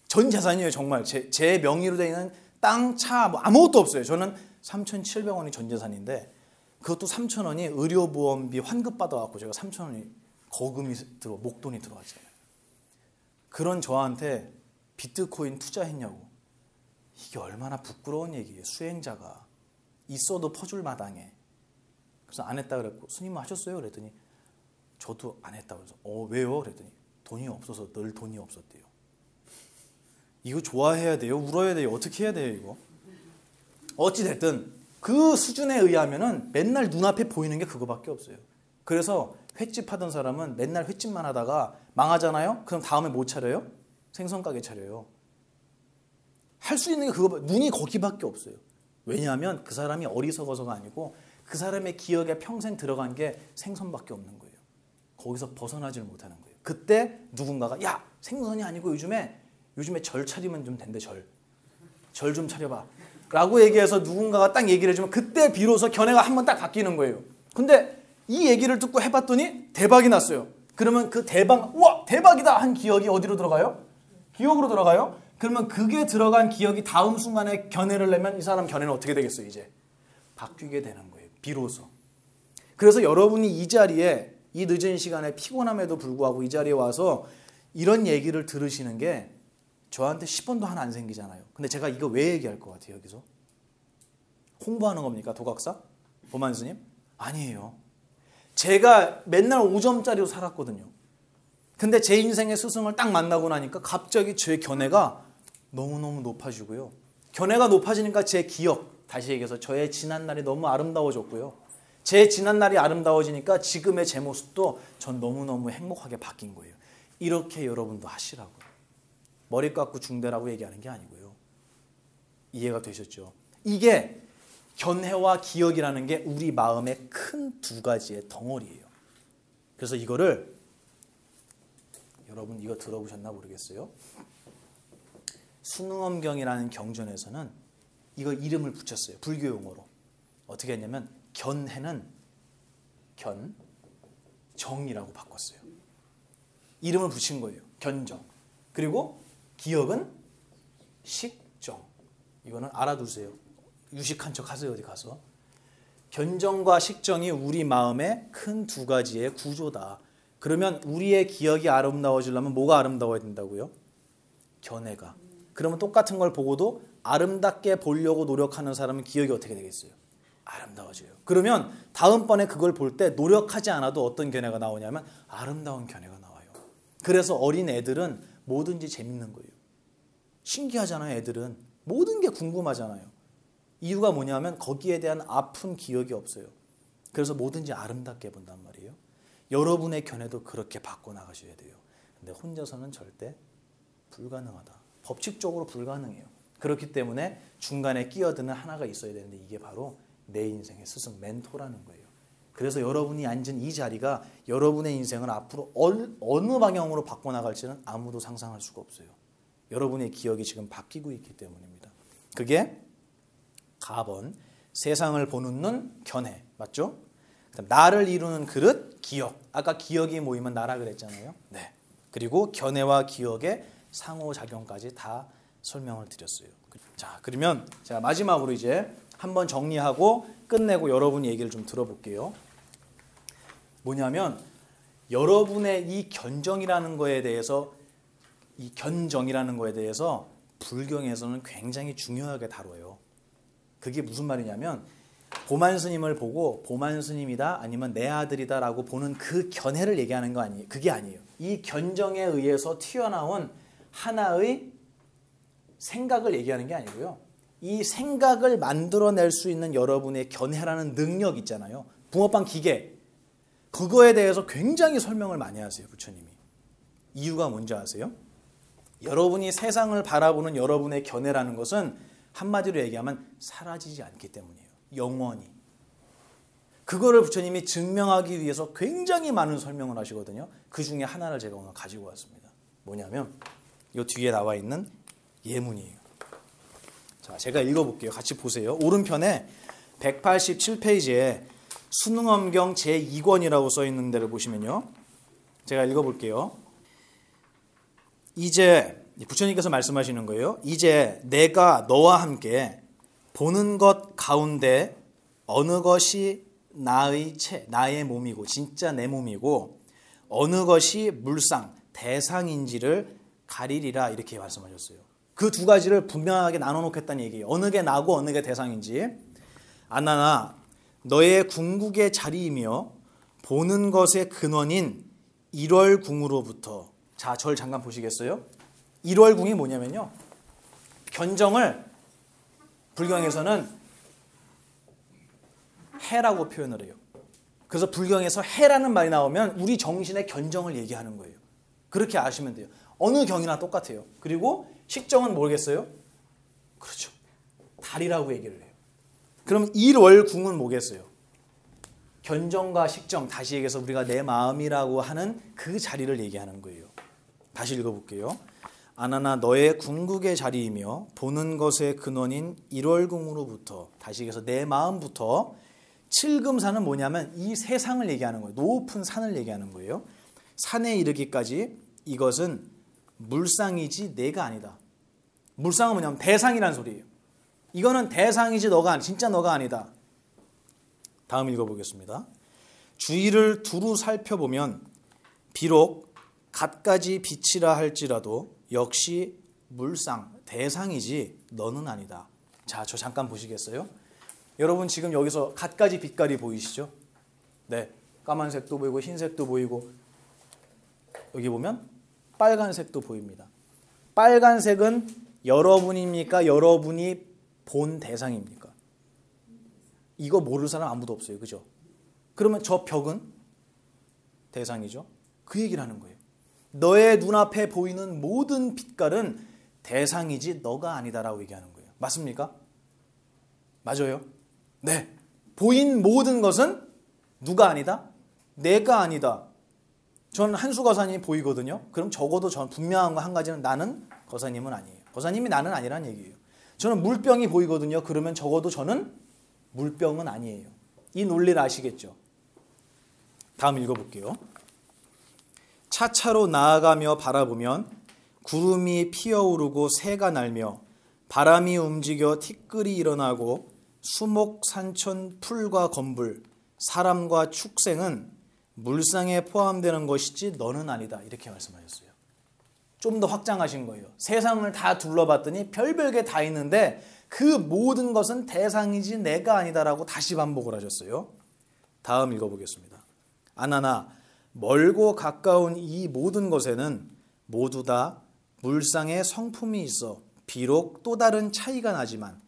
Speaker 1: 전 재산이에요. 정말. 제 명의로 되어 있는 땅, 차 뭐 아무것도 없어요. 저는 3,700원이 전 재산인데 그것도 3,000원이 의료보험비 환급받아갖고 제가 3,000원이 거금이 목돈이 들어왔잖아요. 그런 저한테 비트코인 투자했냐고. 이게 얼마나 부끄러운 얘기예요. 수행자가. 있어도 퍼줄 마당에. 그래서 안 했다 그랬고 스님 하셨어요? 그랬더니 저도 안 했다고 그래서 왜요? 그랬더니 돈이 없어서 늘 돈이 없었대요. 이거 좋아해야 돼요? 울어야 돼요? 어떻게 해야 돼요? 이거? 어찌됐든 그 수준에 의하면은 맨날 눈앞에 보이는 게 그거밖에 없어요. 그래서 횟집 하던 사람은 맨날 횟집만 하다가 망하잖아요? 그럼 다음에 뭐 차려요? 생선가게 차려요. 할 수 있는 게 그거, 눈이 거기밖에 없어요. 왜냐하면 그 사람이 어리석어서가 아니고 그 사람의 기억에 평생 들어간 게 생선밖에 없는 거예요. 거기서 벗어나질 못하는 거예요. 그때 누군가가 야 생선이 아니고 요즘에 절 차리면 좀 된대. 절 좀 차려봐. 라고 얘기해서 누군가가 딱 얘기를 해주면 그때 비로소 견해가 한번 딱 바뀌는 거예요. 근데 이 얘기를 듣고 해봤더니 대박이 났어요. 그러면 그 우와 대박이다 한 기억이 어디로 들어가요? 기억으로 들어가요. 그러면 그게 들어간 기억이 다음 순간에 견해를 내면 이 사람 견해는 어떻게 되겠어요? 이제 바뀌게 되는 거예요. 비로소. 그래서 여러분이 이 자리에 이 늦은 시간에 피곤함에도 불구하고 이 자리에 와서 이런 얘기를 들으시는 게 저한테 10원도 하나 안 생기잖아요. 근데 제가 이거 왜 얘기할 것 같아요? 여기서 홍보하는 겁니까? 도각사? 보만 스님? 아니에요. 제가 맨날 5점짜리로 살았거든요. 근데 제 인생의 스승을 딱 만나고 나니까 갑자기 제 견해가 너무너무 높아지고요. 견해가 높아지니까 제 기억, 다시 얘기해서 저의 지난날이 너무 아름다워졌고요. 제 지난날이 아름다워지니까 지금의 제 모습도 전 너무너무 행복하게 바뀐 거예요. 이렇게 여러분도 하시라고요. 머리 깎고 중대라고 얘기하는 게 아니고요. 이해가 되셨죠? 이게 견해와 기억이라는 게 우리 마음의 큰 두 가지의 덩어리예요. 그래서 이거를 여러분 이거 들어보셨나 모르겠어요. 순응엄경이라는 경전에서는 이거 이름을 붙였어요. 불교 용어로. 어떻게 했냐면 견해는 견정이라고 바꿨어요. 이름을 붙인 거예요. 견정. 그리고 기억은 식정. 이거는 알아두세요. 유식한 척 하세요. 어디 가서. 견정과 식정이 우리 마음의 큰 두 가지의 구조다. 그러면 우리의 기억이 아름다워지려면 뭐가 아름다워야 된다고요? 견해가. 그러면 똑같은 걸 보고도 아름답게 보려고 노력하는 사람은 기억이 어떻게 되겠어요? 아름다워져요. 그러면 다음번에 그걸 볼 때 노력하지 않아도 어떤 견해가 나오냐면 아름다운 견해가 나와요. 그래서 어린 애들은 뭐든지 재밌는 거예요. 신기하잖아요. 애들은. 모든 게 궁금하잖아요. 이유가 뭐냐면 거기에 대한 아픈 기억이 없어요. 그래서 뭐든지 아름답게 본단 말이에요. 여러분의 견해도 그렇게 바꿔나가셔야 돼요. 근데 혼자서는 절대 불가능하다. 법칙적으로 불가능해요. 그렇기 때문에 중간에 끼어드는 하나가 있어야 되는데 이게 바로 내 인생의 스승, 멘토라는 거예요. 그래서 여러분이 앉은 이 자리가 여러분의 인생을 앞으로 어느 방향으로 바꿔나갈지는 아무도 상상할 수가 없어요. 여러분의 기억이 지금 바뀌고 있기 때문입니다. 그게 가번, 세상을 보는 눈, 견해. 맞죠? 그다음 나를 이루는 그릇, 기억. 아까 기억이 모이면 나라 그랬잖아요. 네. 그리고 견해와 기억의 상호작용까지 다 설명을 드렸어요. 자, 그러면 제가 마지막으로 이제 한번 정리하고 끝내고 여러분 얘기를 좀 들어볼게요. 뭐냐면 여러분의 이 견정이라는 거에 대해서 불경에서는 굉장히 중요하게 다뤄요. 그게 무슨 말이냐면 보만 스님을 보고 보만 스님이다 아니면 내 아들이다 라고 보는 그 견해를 얘기하는 거 아니에요. 그게 아니에요. 이 견정에 의해서 튀어나온 하나의 생각을 얘기하는 게 아니고요. 이 생각을 만들어낼 수 있는 여러분의 견해라는 능력 있잖아요. 붕어빵 기계. 그거에 대해서 굉장히 설명을 많이 하세요. 부처님이. 이유가 뭔지 아세요? 여러분이 세상을 바라보는 여러분의 견해라는 것은 한마디로 얘기하면 사라지지 않기 때문이에요. 영원히. 그거를 부처님이 증명하기 위해서 굉장히 많은 설명을 하시거든요. 그 중에 하나를 제가 오늘 가지고 왔습니다. 뭐냐면 이 뒤에 나와 있는 예문이에요. 자, 제가 읽어볼게요. 같이 보세요. 오른편에 187페이지에 순응엄경 제2권이라고 써있는 데를 보시면요. 제가 읽어볼게요. 이제 부처님께서 말씀하시는 거예요. 이제 내가 너와 함께 보는 것 가운데 어느 것이 나의 몸이고 진짜 내 몸이고 어느 것이 물상, 대상인지를 가리리라 이렇게 말씀하셨어요. 그 두 가지를 분명하게 나눠놓겠다는 얘기예요. 어느 게 나고 어느 게 대상인지. 아나나 너의 궁극의 자리이며 보는 것의 근원인 일월궁으로부터. 자, 절 잠깐 보시겠어요? 일월궁이 뭐냐면요. 견정을 불경에서는 해라고 표현을 해요. 그래서 불경에서 해라는 말이 나오면 우리 정신의 견정을 얘기하는 거예요. 그렇게 아시면 돼요. 어느 경이나 똑같아요. 그리고 식정은 모르겠어요? 그렇죠. 달이라고 얘기를 해요. 그럼 일월궁은 뭐겠어요? 견정과 식정, 다시 얘기해서 우리가 내 마음이라고 하는 그 자리를 얘기하는 거예요. 다시 읽어볼게요. 아나나 너의 궁극의 자리이며 보는 것의 근원인 일월궁으로부터, 다시 얘기해서 내 마음부터. 칠금산은 뭐냐면 이 세상을 얘기하는 거예요. 높은 산을 얘기하는 거예요. 산에 이르기까지 이것은 물상이지 내가 아니다. 물상은 뭐냐면 대상이라는 소리예요. 이거는 대상이지 진짜 너가 아니다. 다음 읽어보겠습니다. 주위를 두루 살펴보면 비록 갖가지 빛이라 할지라도 역시 물상, 대상이지 너는 아니다. 자, 저 잠깐 보시겠어요? 여러분 지금 여기서 갖가지 빛깔이 보이시죠? 네, 까만색도 보이고 흰색도 보이고 여기 보면 빨간색도 보입니다. 빨간색은 여러분입니까? 여러분이 본 대상입니까? 이거 모를 사람 아무도 없어요. 그죠? 그러면 저 벽은 대상이죠. 그 얘기를 하는 거예요. 너의 눈앞에 보이는 모든 빛깔은 대상이지 너가 아니다라고 얘기하는 거예요. 맞습니까? 맞아요? 네. 보인 모든 것은 누가 아니다? 내가 아니다. 저는 한수 거사님이 보이거든요. 그럼 적어도 전 분명한 거 한 가지는 나는 거사님은 아니에요. 거사님이 나는 아니라는 얘기예요. 저는 물병이 보이거든요. 그러면 적어도 저는 물병은 아니에요. 이 논리를 아시겠죠? 다음 읽어볼게요. 차차로 나아가며 바라보면 구름이 피어오르고 새가 날며 바람이 움직여 티끌이 일어나고 수목, 산천, 풀과 건불, 사람과 축생은 물상에 포함되는 것이지 너는 아니다. 이렇게 말씀하셨어요. 좀 더 확장하신 거예요. 세상을 다 둘러봤더니 별별 게 다 있는데 그 모든 것은 대상이지 내가 아니다라고 다시 반복을 하셨어요. 다음 읽어보겠습니다. 아나나 멀고 가까운 이 모든 것에는 모두 다 물상의 성품이 있어 비록 또 다른 차이가 나지만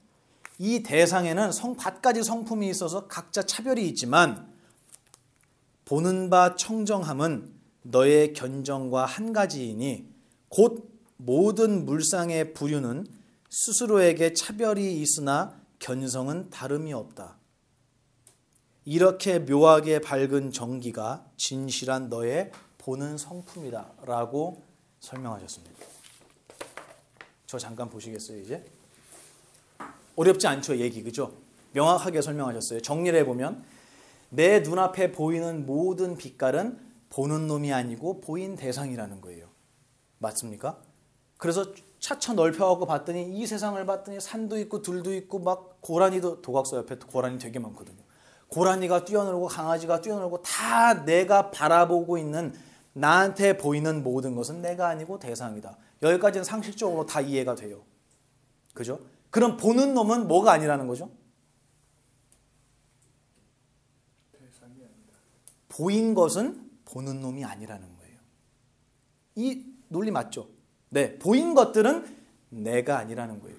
Speaker 1: 이 대상에는 갖가지 성품이 있어서 각자 차별이 있지만 보는 바 청정함은 너의 견정과 한 가지이니 곧 모든 물상의 부류는 스스로에게 차별이 있으나 견성은 다름이 없다. 이렇게 묘하게 밝은 정기가 진실한 너의 보는 성품이다 라고 설명하셨습니다. 저 잠깐 보시겠어요? 이제 어렵지 않죠? 얘기, 그죠? 명확하게 설명하셨어요. 정리를 해보면 내 눈앞에 보이는 모든 빛깔은 보는 놈이 아니고 보인 대상이라는 거예요. 맞습니까? 그래서 차차 넓혀갖고 봤더니 이 세상을 봤더니 산도 있고 들도 있고 막 고라니도, 도각서 옆에 고라니 되게 많거든요. 고라니가 뛰어놀고 강아지가 뛰어놀고 다 내가 바라보고 있는 나한테 보이는 모든 것은 내가 아니고 대상이다. 여기까지는 상식적으로 다 이해가 돼요. 그죠? 그럼 보는 놈은 뭐가 아니라는 거죠? 보인 것은 보는 놈이 아니라는 거예요. 이 논리 맞죠? 네, 보인 것들은 내가 아니라는 거예요.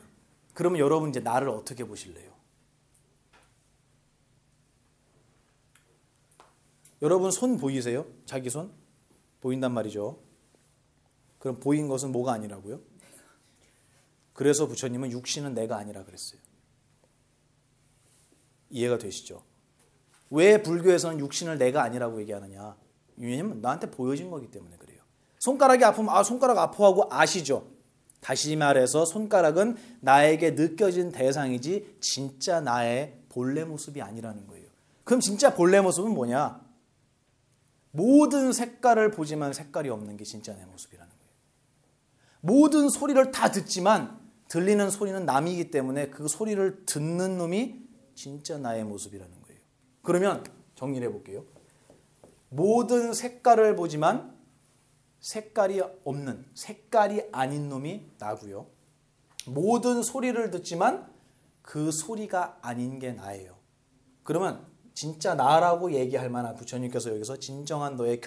Speaker 1: 그러면 여러분 이제 나를 어떻게 보실래요? 여러분 손 보이세요? 자기 손? 보인단 말이죠. 그럼 보인 것은 뭐가 아니라고요? 그래서 부처님은 육신은 내가 아니라 그랬어요. 이해가 되시죠? 왜 불교에서는 육신을 내가 아니라고 얘기하느냐? 왜냐면 나한테 보여진 거기 때문에 그래요. 손가락이 아프면 손가락 아파하고 아시죠? 다시 말해서 손가락은 나에게 느껴진 대상이지 진짜 나의 본래 모습이 아니라는 거예요. 그럼 진짜 본래 모습은 뭐냐? 모든 색깔을 보지만 색깔이 없는 게 진짜 내 모습이라는 거예요. 모든 소리를 다 듣지만 들리는 소리는 남이기 때문에 그 소리를 듣는 놈이 진짜 나의 모습이라는 거예요. 그러면 정리를 해볼게요. 모든 색깔을 보지만 색깔이 없는, 색깔이 아닌 놈이 나고요. 모든 소리를 듣지만 그 소리가 아닌 게 나예요. 그러면 진짜 나라고 얘기할 만한, 부처님께서 여기서 진정한 너의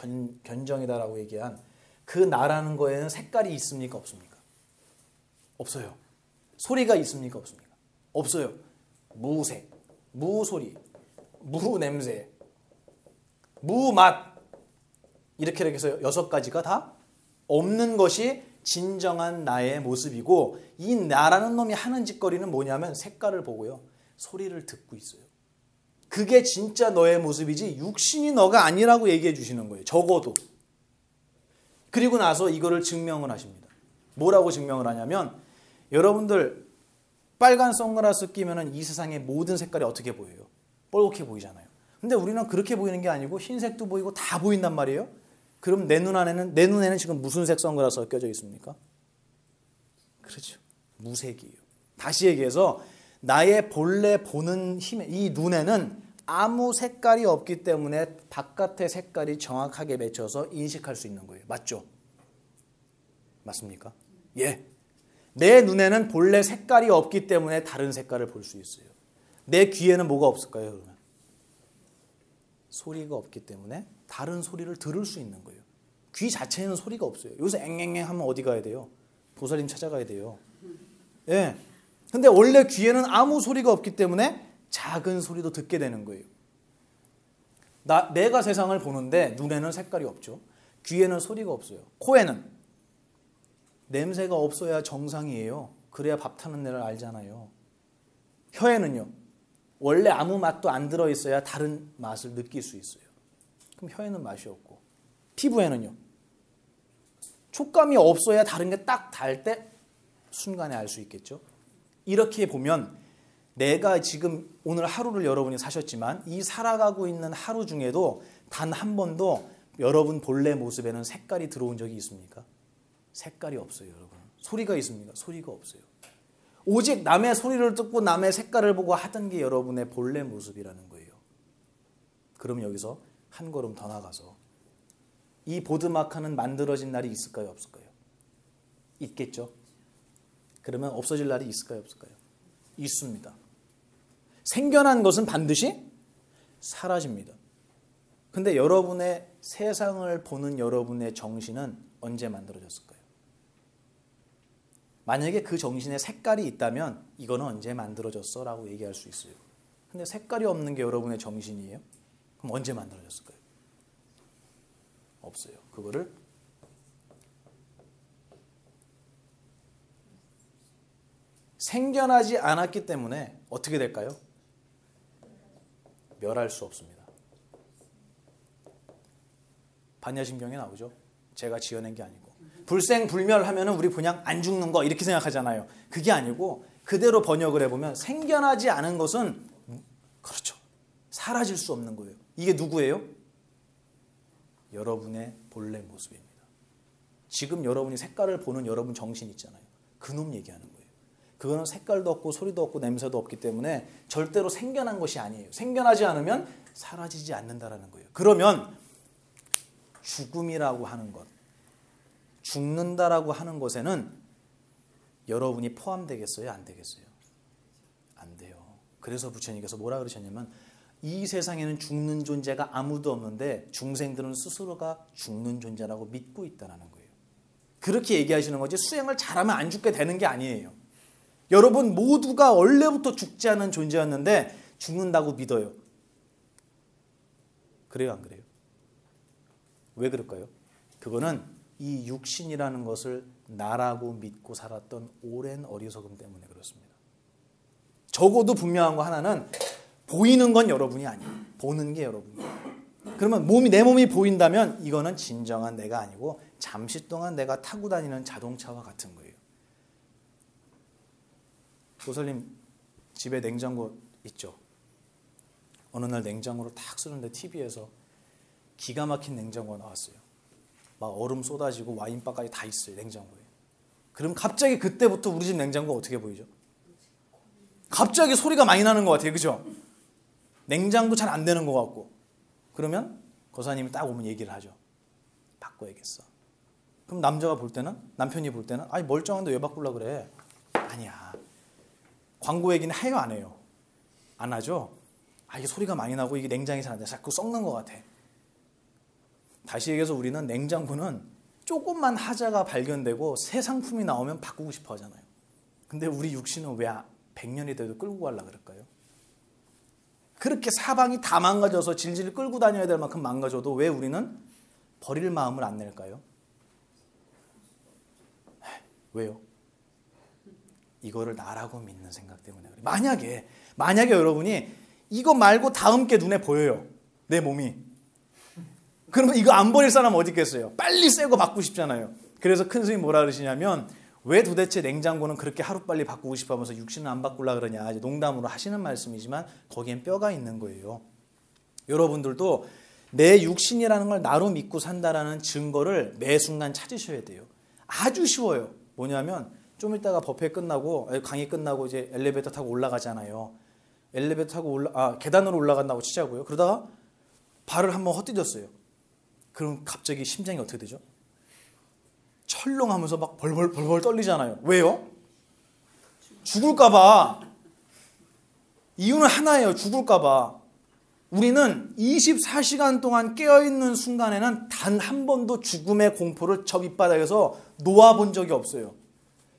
Speaker 1: 견정이다라고 얘기한 그 나라는 거에는 색깔이 있습니까? 없습니까? 없어요. 소리가 있습니까? 없습니까? 없어요. 무색, 무소리, 무냄새, 무맛, 이렇게 해서 6가지가 다 없는 것이 진정한 나의 모습이고, 이 나라는 놈이 하는 짓거리는 뭐냐면 색깔을 보고요, 소리를 듣고 있어요. 그게 진짜 너의 모습이지 육신이 너가 아니라고 얘기해 주시는 거예요. 적어도. 그리고 나서 이거를 증명을 하십니다. 뭐라고 증명을 하냐면 여러분들 빨간 선글라스 끼면은 이 세상의 모든 색깔이 어떻게 보여요? 뻘겋게 보이잖아요. 근데 우리는 그렇게 보이는 게 아니고 흰색도 보이고 다 보인단 말이에요. 그럼 내 눈에는 지금 무슨 색 선글라스가 껴져 있습니까? 그렇죠. 무색이에요. 다시 얘기해서 나의 본래 보는 힘, 이 눈에는 아무 색깔이 없기 때문에 바깥의 색깔이 정확하게 맺혀서 인식할 수 있는 거예요. 맞죠? 맞습니까? 예. 내 눈에는 본래 색깔이 없기 때문에 다른 색깔을 볼 수 있어요. 내 귀에는 뭐가 없을까요, 그러면? 소리가 없기 때문에 다른 소리를 들을 수 있는 거예요. 귀 자체에는 소리가 없어요. 요새 앵앵앵 하면 어디 가야 돼요? 보살님 찾아가야 돼요. 예. 근데 원래 귀에는 아무 소리가 없기 때문에 작은 소리도 듣게 되는 거예요. 내가 세상을 보는데 눈에는 색깔이 없죠. 귀에는 소리가 없어요. 코에는 냄새가 없어야 정상이에요. 그래야 밥 타는 데를 알잖아요. 혀에는요. 원래 아무 맛도 안 들어있어야 다른 맛을 느낄 수 있어요. 그럼 혀에는 맛이 없고. 피부에는요. 촉감이 없어야 다른 게 딱 닿을 때 순간에 알 수 있겠죠. 이렇게 보면 내가 지금 오늘 하루를 여러분이 사셨지만 이 살아가고 있는 하루 중에도 단 한 번도 여러분 본래 모습에는 색깔이 들어온 적이 있습니까? 색깔이 없어요, 여러분. 소리가 있습니까? 소리가 없어요. 오직 남의 소리를 듣고 남의 색깔을 보고 하던 게 여러분의 본래 모습이라는 거예요. 그럼 여기서 한 걸음 더 나가서 이 보드마카는 만들어진 날이 있을까요? 없을까요? 있겠죠? 그러면 없어질 날이 있을까요? 없을까요? 있습니다. 생겨난 것은 반드시 사라집니다. 근데 여러분의 세상을 보는 여러분의 정신은 언제 만들어졌을까요? 만약에 그 정신에 색깔이 있다면 이거는 언제 만들어졌어? 라고 얘기할 수 있어요. 근데 색깔이 없는 게 여러분의 정신이에요? 그럼 언제 만들어졌을까요? 없어요. 그거를 생겨나지 않았기 때문에 어떻게 될까요? 멸할 수 없습니다. 반야심경에 나오죠. 제가 지어낸 게 아니고. 불생불멸하면은 우리 그냥 안 죽는 거 이렇게 생각하잖아요. 그게 아니고 그대로 번역을 해보면 생겨나지 않은 것은 그렇죠. 사라질 수 없는 거예요. 이게 누구예요? 여러분의 본래 모습입니다. 지금 여러분이 색깔을 보는 여러분 정신 있잖아요. 그놈 얘기하는 거예요. 그거는 색깔도 없고 소리도 없고 냄새도 없기 때문에 절대로 생겨난 것이 아니에요. 생겨나지 않으면 사라지지 않는다라는 거예요. 그러면 죽음이라고 하는 것, 죽는다라고 하는 것에는 여러분이 포함되겠어요? 안 되겠어요? 안 돼요. 그래서 부처님께서 뭐라 그러셨냐면 이 세상에는 죽는 존재가 아무도 없는데 중생들은 스스로가 죽는 존재라고 믿고 있다는 거예요. 그렇게 얘기하시는 거지 수행을 잘하면 안 죽게 되는 게 아니에요. 여러분 모두가 원래부터 죽지 않은 존재였는데 죽는다고 믿어요. 그래요, 안 그래요? 왜 그럴까요? 그거는 이 육신이라는 것을 나라고 믿고 살았던 오랜 어리석음 때문에 그렇습니다. 적어도 분명한 거 하나는 보이는 건 여러분이 아니에요. 보는 게 여러분이에요. 그러면 내 몸이 보인다면 이거는 진정한 내가 아니고 잠시 동안 내가 타고 다니는 자동차와 같은 거예요. 보살님 집에 냉장고 있죠? 어느 날 냉장고를 탁 쓰는데 TV에서 기가 막힌 냉장고가 나왔어요. 막 얼음 쏟아지고 와인바까지 다 있어요, 냉장고에. 그럼 갑자기 그때부터 우리 집 냉장고가 어떻게 보이죠? 갑자기 소리가 많이 나는 것 같아요, 그죠? 냉장도 잘 안 되는 것 같고. 그러면 거사님이 딱 오면 얘기를 하죠. 바꿔야겠어. 그럼 남자가 볼 때는, 남편이 볼 때는 아니 멀쩡한데 왜 바꾸려고 그래? 아니야. 광고 얘기는 해요, 안 해요? 안 하죠? 이게 소리가 많이 나고 이게 냉장이 잘 안 돼. 자꾸 썩는 것 같아. 다시 얘기해서 우리는 냉장고는 조금만 하자가 발견되고 새 상품이 나오면 바꾸고 싶어 하잖아요. 근데 우리 육신은 왜 100년이 돼도 끌고 가려고 그럴까요? 그렇게 사방이 다 망가져서 질질 끌고 다녀야 될 만큼 망가져도 왜 우리는 버릴 마음을 안 낼까요? 왜요? 이거를 나라고 믿는 생각 때문에 그래요. 만약에 여러분이 이거 말고 다음 게 눈에 보여요. 내 몸이. 그러면 이거 안 버릴 사람 어디 있겠어요? 빨리 새 거 받고 싶잖아요. 그래서 큰 스님이 뭐라 그러시냐면 왜 도대체 냉장고는 그렇게 하루빨리 바꾸고 싶어 하면서 육신을 안 바꾸려 그러냐. 이제 농담으로 하시는 말씀이지만 거기엔 뼈가 있는 거예요. 여러분들도 내 육신이라는 걸 나로 믿고 산다라는 증거를 매 순간 찾으셔야 돼요. 아주 쉬워요. 뭐냐면 좀 이따가 법회 끝나고 강의 끝나고 이제 엘리베이터 타고 올라가잖아요. 엘리베이터 타고 계단으로 올라간다고 치자고요. 그러다가 발을 한번 헛디뎠어요. 그럼 갑자기 심장이 어떻게 되죠? 철렁하면서 막 벌벌 떨리잖아요. 왜요? 죽을까 봐. 이유는 하나예요. 죽을까 봐. 우리는 24시간 동안 깨어있는 순간에는 단 한 번도 죽음의 공포를 저 밑바닥에서 놓아본 적이 없어요.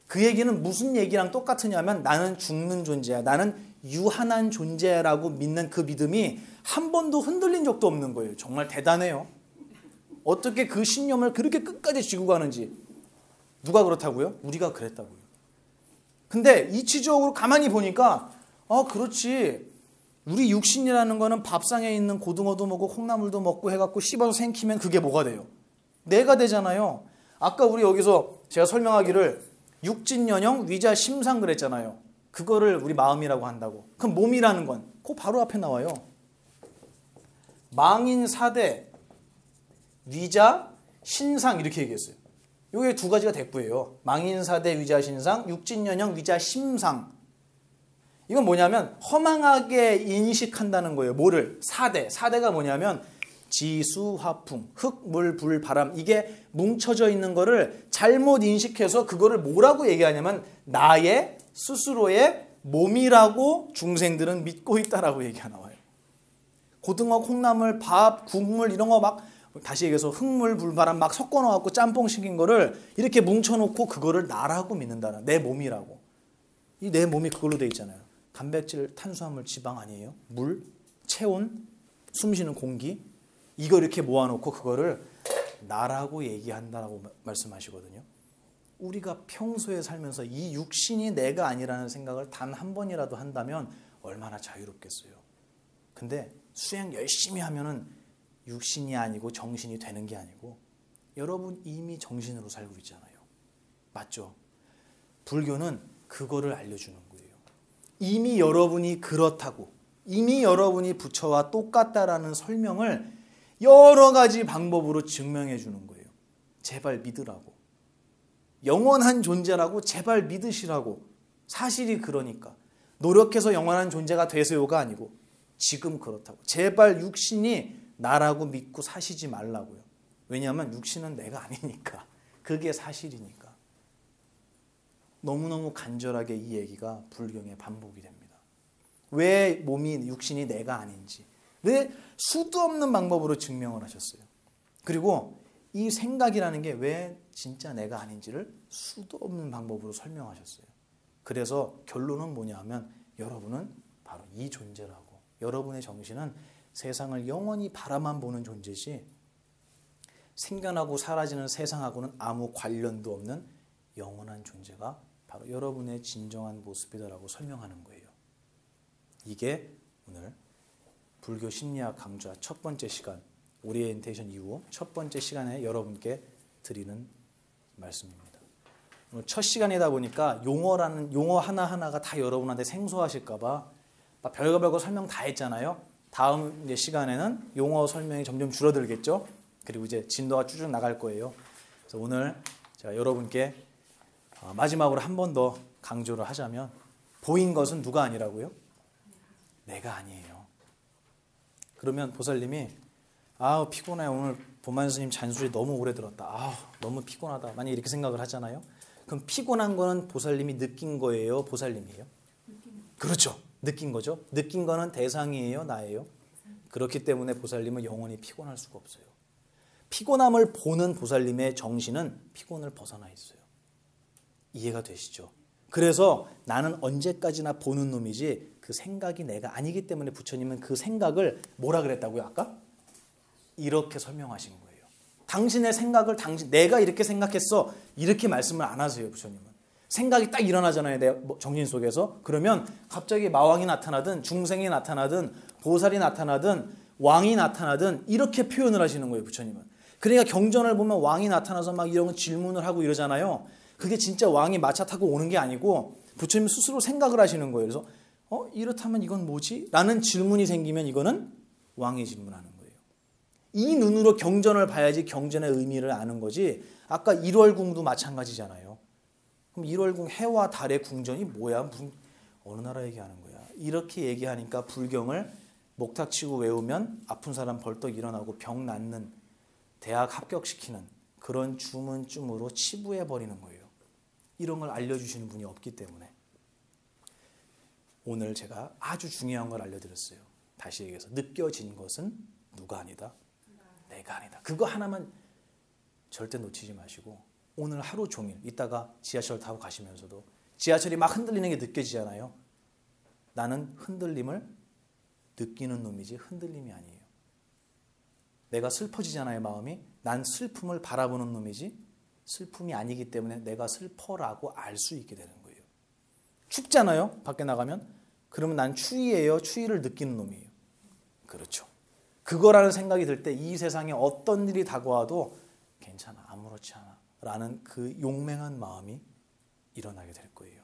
Speaker 1: 그 얘기는 무슨 얘기랑 똑같으냐면 나는 죽는 존재야. 나는 유한한 존재라고 믿는 그 믿음이 한 번도 흔들린 적도 없는 거예요. 정말 대단해요. 어떻게 그 신념을 그렇게 끝까지 쥐고 가는지. 누가 그렇다고요? 우리가 그랬다고요. 근데 이치적으로 가만히 보니까 그렇지. 우리 육신이라는 거는 밥상에 있는 고등어도 먹고 콩나물도 먹고 해갖고 씹어서 생기면 그게 뭐가 돼요? 뇌가 되잖아요. 아까 우리 여기서 제가 설명하기를 육진연영 위자심상 그랬잖아요. 그거를 우리 마음이라고 한다고. 그럼 몸이라는 건 그 바로 앞에 나와요. 망인사대 위자 신상 이렇게 얘기했어요. 이게 두 가지가 대꾸예요. 망인사대 위자신상, 육진연영 위자심상. 이건 뭐냐면 허망하게 인식한다는 거예요. 뭐를? 사대. 사대가 뭐냐면 지수, 화풍, 흙, 물, 불, 바람 이게 뭉쳐져 있는 거를 잘못 인식해서 그거를 뭐라고 얘기하냐면 나의 스스로의 몸이라고 중생들은 믿고 있다라고 얘기가 나와요. 고등어, 콩나물, 밥, 국물 이런 거 막 다시 얘기해서 흙물, 불, 바람 막 섞어 놓고 짬뽕 시킨 거를 이렇게 뭉쳐 놓고 그거를 나라고 믿는다는 내 몸이라고. 이 내 몸이 그걸로 돼 있잖아요. 단백질, 탄수화물, 지방 아니에요? 물, 체온, 숨쉬는 공기 이거 이렇게 모아놓고 그거를 나라고 얘기한다라고 말씀하시거든요. 우리가 평소에 살면서 이 육신이 내가 아니라는 생각을 단 한 번이라도 한다면 얼마나 자유롭겠어요. 근데 수행 열심히 하면은 육신이 아니고 정신이 되는 게 아니고 여러분 이미 정신으로 살고 있잖아요. 맞죠? 불교는 그거를 알려주는 거예요. 이미 여러분이 그렇다고 이미 여러분이 부처와 똑같다라는 설명을 여러 가지 방법으로 증명해 주는 거예요. 제발 믿으라고. 영원한 존재라고 제발 믿으시라고. 사실이 그러니까. 노력해서 영원한 존재가 되세요가 아니고 지금 그렇다고. 제발 육신이 나라고 믿고 사시지 말라고요. 왜냐하면 육신은 내가 아니니까. 그게 사실이니까. 너무너무 간절하게 이 얘기가 불경에 반복이 됩니다. 왜 몸이 육신이 내가 아닌지. 왜 수도 없는 방법으로 증명을 하셨어요. 그리고 이 생각이라는 게 왜 진짜 내가 아닌지를 수도 없는 방법으로 설명하셨어요. 그래서 결론은 뭐냐 하면 여러분은 바로 이 존재라고. 여러분의 정신은 세상을 영원히 바라만 보는 존재지 생겨나고 사라지는 세상하고는 아무 관련도 없는 영원한 존재가 바로 여러분의 진정한 모습이다라고 설명하는 거예요. 이게 오늘 불교 심리학 강좌 첫 번째 시간 오리엔테이션 이후 첫 번째 시간에 여러분께 드리는 말씀입니다. 오늘 첫 시간이다 보니까 용어 하나하나가 다 여러분한테 생소하실까 봐 별거 설명 다 했잖아요. 다음 이제 시간에는 용어 설명이 점점 줄어들겠죠. 그리고 이제 진도가 쭉 나갈 거예요. 그래서 오늘 제가 여러분께 마지막으로 한 번 더 강조를 하자면 보인 것은 누가 아니라고요? 내가 아니에요. 그러면 보살님이 피곤해. 오늘 보만 스님 잔소리 너무 오래 들었다. 너무 피곤하다. 만약 이렇게 생각을 하잖아요. 그럼 피곤한 거는 보살님이 느낀 거예요? 보살님이에요? 그렇죠. 느낀 거죠. 느낀 거는 대상이에요? 나예요? 그렇기 때문에 보살님은 영원히 피곤할 수가 없어요. 피곤함을 보는 보살님의 정신은 피곤을 벗어나 있어요. 이해가 되시죠? 그래서 나는 언제까지나 보는 놈이지 그 생각이 내가 아니기 때문에 부처님은 그 생각을 뭐라 그랬다고요? 아까? 이렇게 설명하신 거예요. 당신의 생각을 내가 이렇게 생각했어 이렇게 말씀을 안 하세요. 부처님은. 생각이 딱 일어나잖아요. 내 정신 속에서. 그러면 갑자기 마왕이 나타나든 중생이 나타나든 보살이 나타나든 왕이 나타나든 이렇게 표현을 하시는 거예요. 부처님은. 그러니까 경전을 보면 왕이 나타나서 막 이런 질문을 하고 이러잖아요. 그게 진짜 왕이 마차 타고 오는 게 아니고 부처님 스스로 생각을 하시는 거예요. 그래서 이렇다면 이건 뭐지? 라는 질문이 생기면 이거는 왕이 질문하는 거예요. 이 눈으로 경전을 봐야지 경전의 의미를 아는 거지. 아까 일월궁도 마찬가지잖아요. 그럼 일월궁 해와 달의 궁전이 뭐야? 무슨 어느 나라 얘기하는 거야? 이렇게 얘기하니까 불경을 목탁치고 외우면 아픈 사람 벌떡 일어나고 병 낫는, 대학 합격시키는 그런 주문쯤으로 치부해버리는 거예요. 이런 걸 알려주시는 분이 없기 때문에 오늘 제가 아주 중요한 걸 알려드렸어요. 다시 얘기해서 느껴진 것은 누가 아니다? 내가 아니다. 그거 하나만 절대 놓치지 마시고 오늘 하루 종일 이따가 지하철 타고 가시면서도 지하철이 막 흔들리는 게 느껴지잖아요. 나는 흔들림을 느끼는 놈이지 흔들림이 아니에요. 내가 슬퍼지잖아요, 마음이. 난 슬픔을 바라보는 놈이지 슬픔이 아니기 때문에 내가 슬퍼라고 알 수 있게 되는 거예요. 춥잖아요, 밖에 나가면. 그러면 난 추위예요, 추위를 느끼는 놈이에요. 그렇죠. 그거라는 생각이 들 때 이 세상에 어떤 일이 다가와도 괜찮아, 아무렇지 않아 라는 그 용맹한 마음이 일어나게 될 거예요.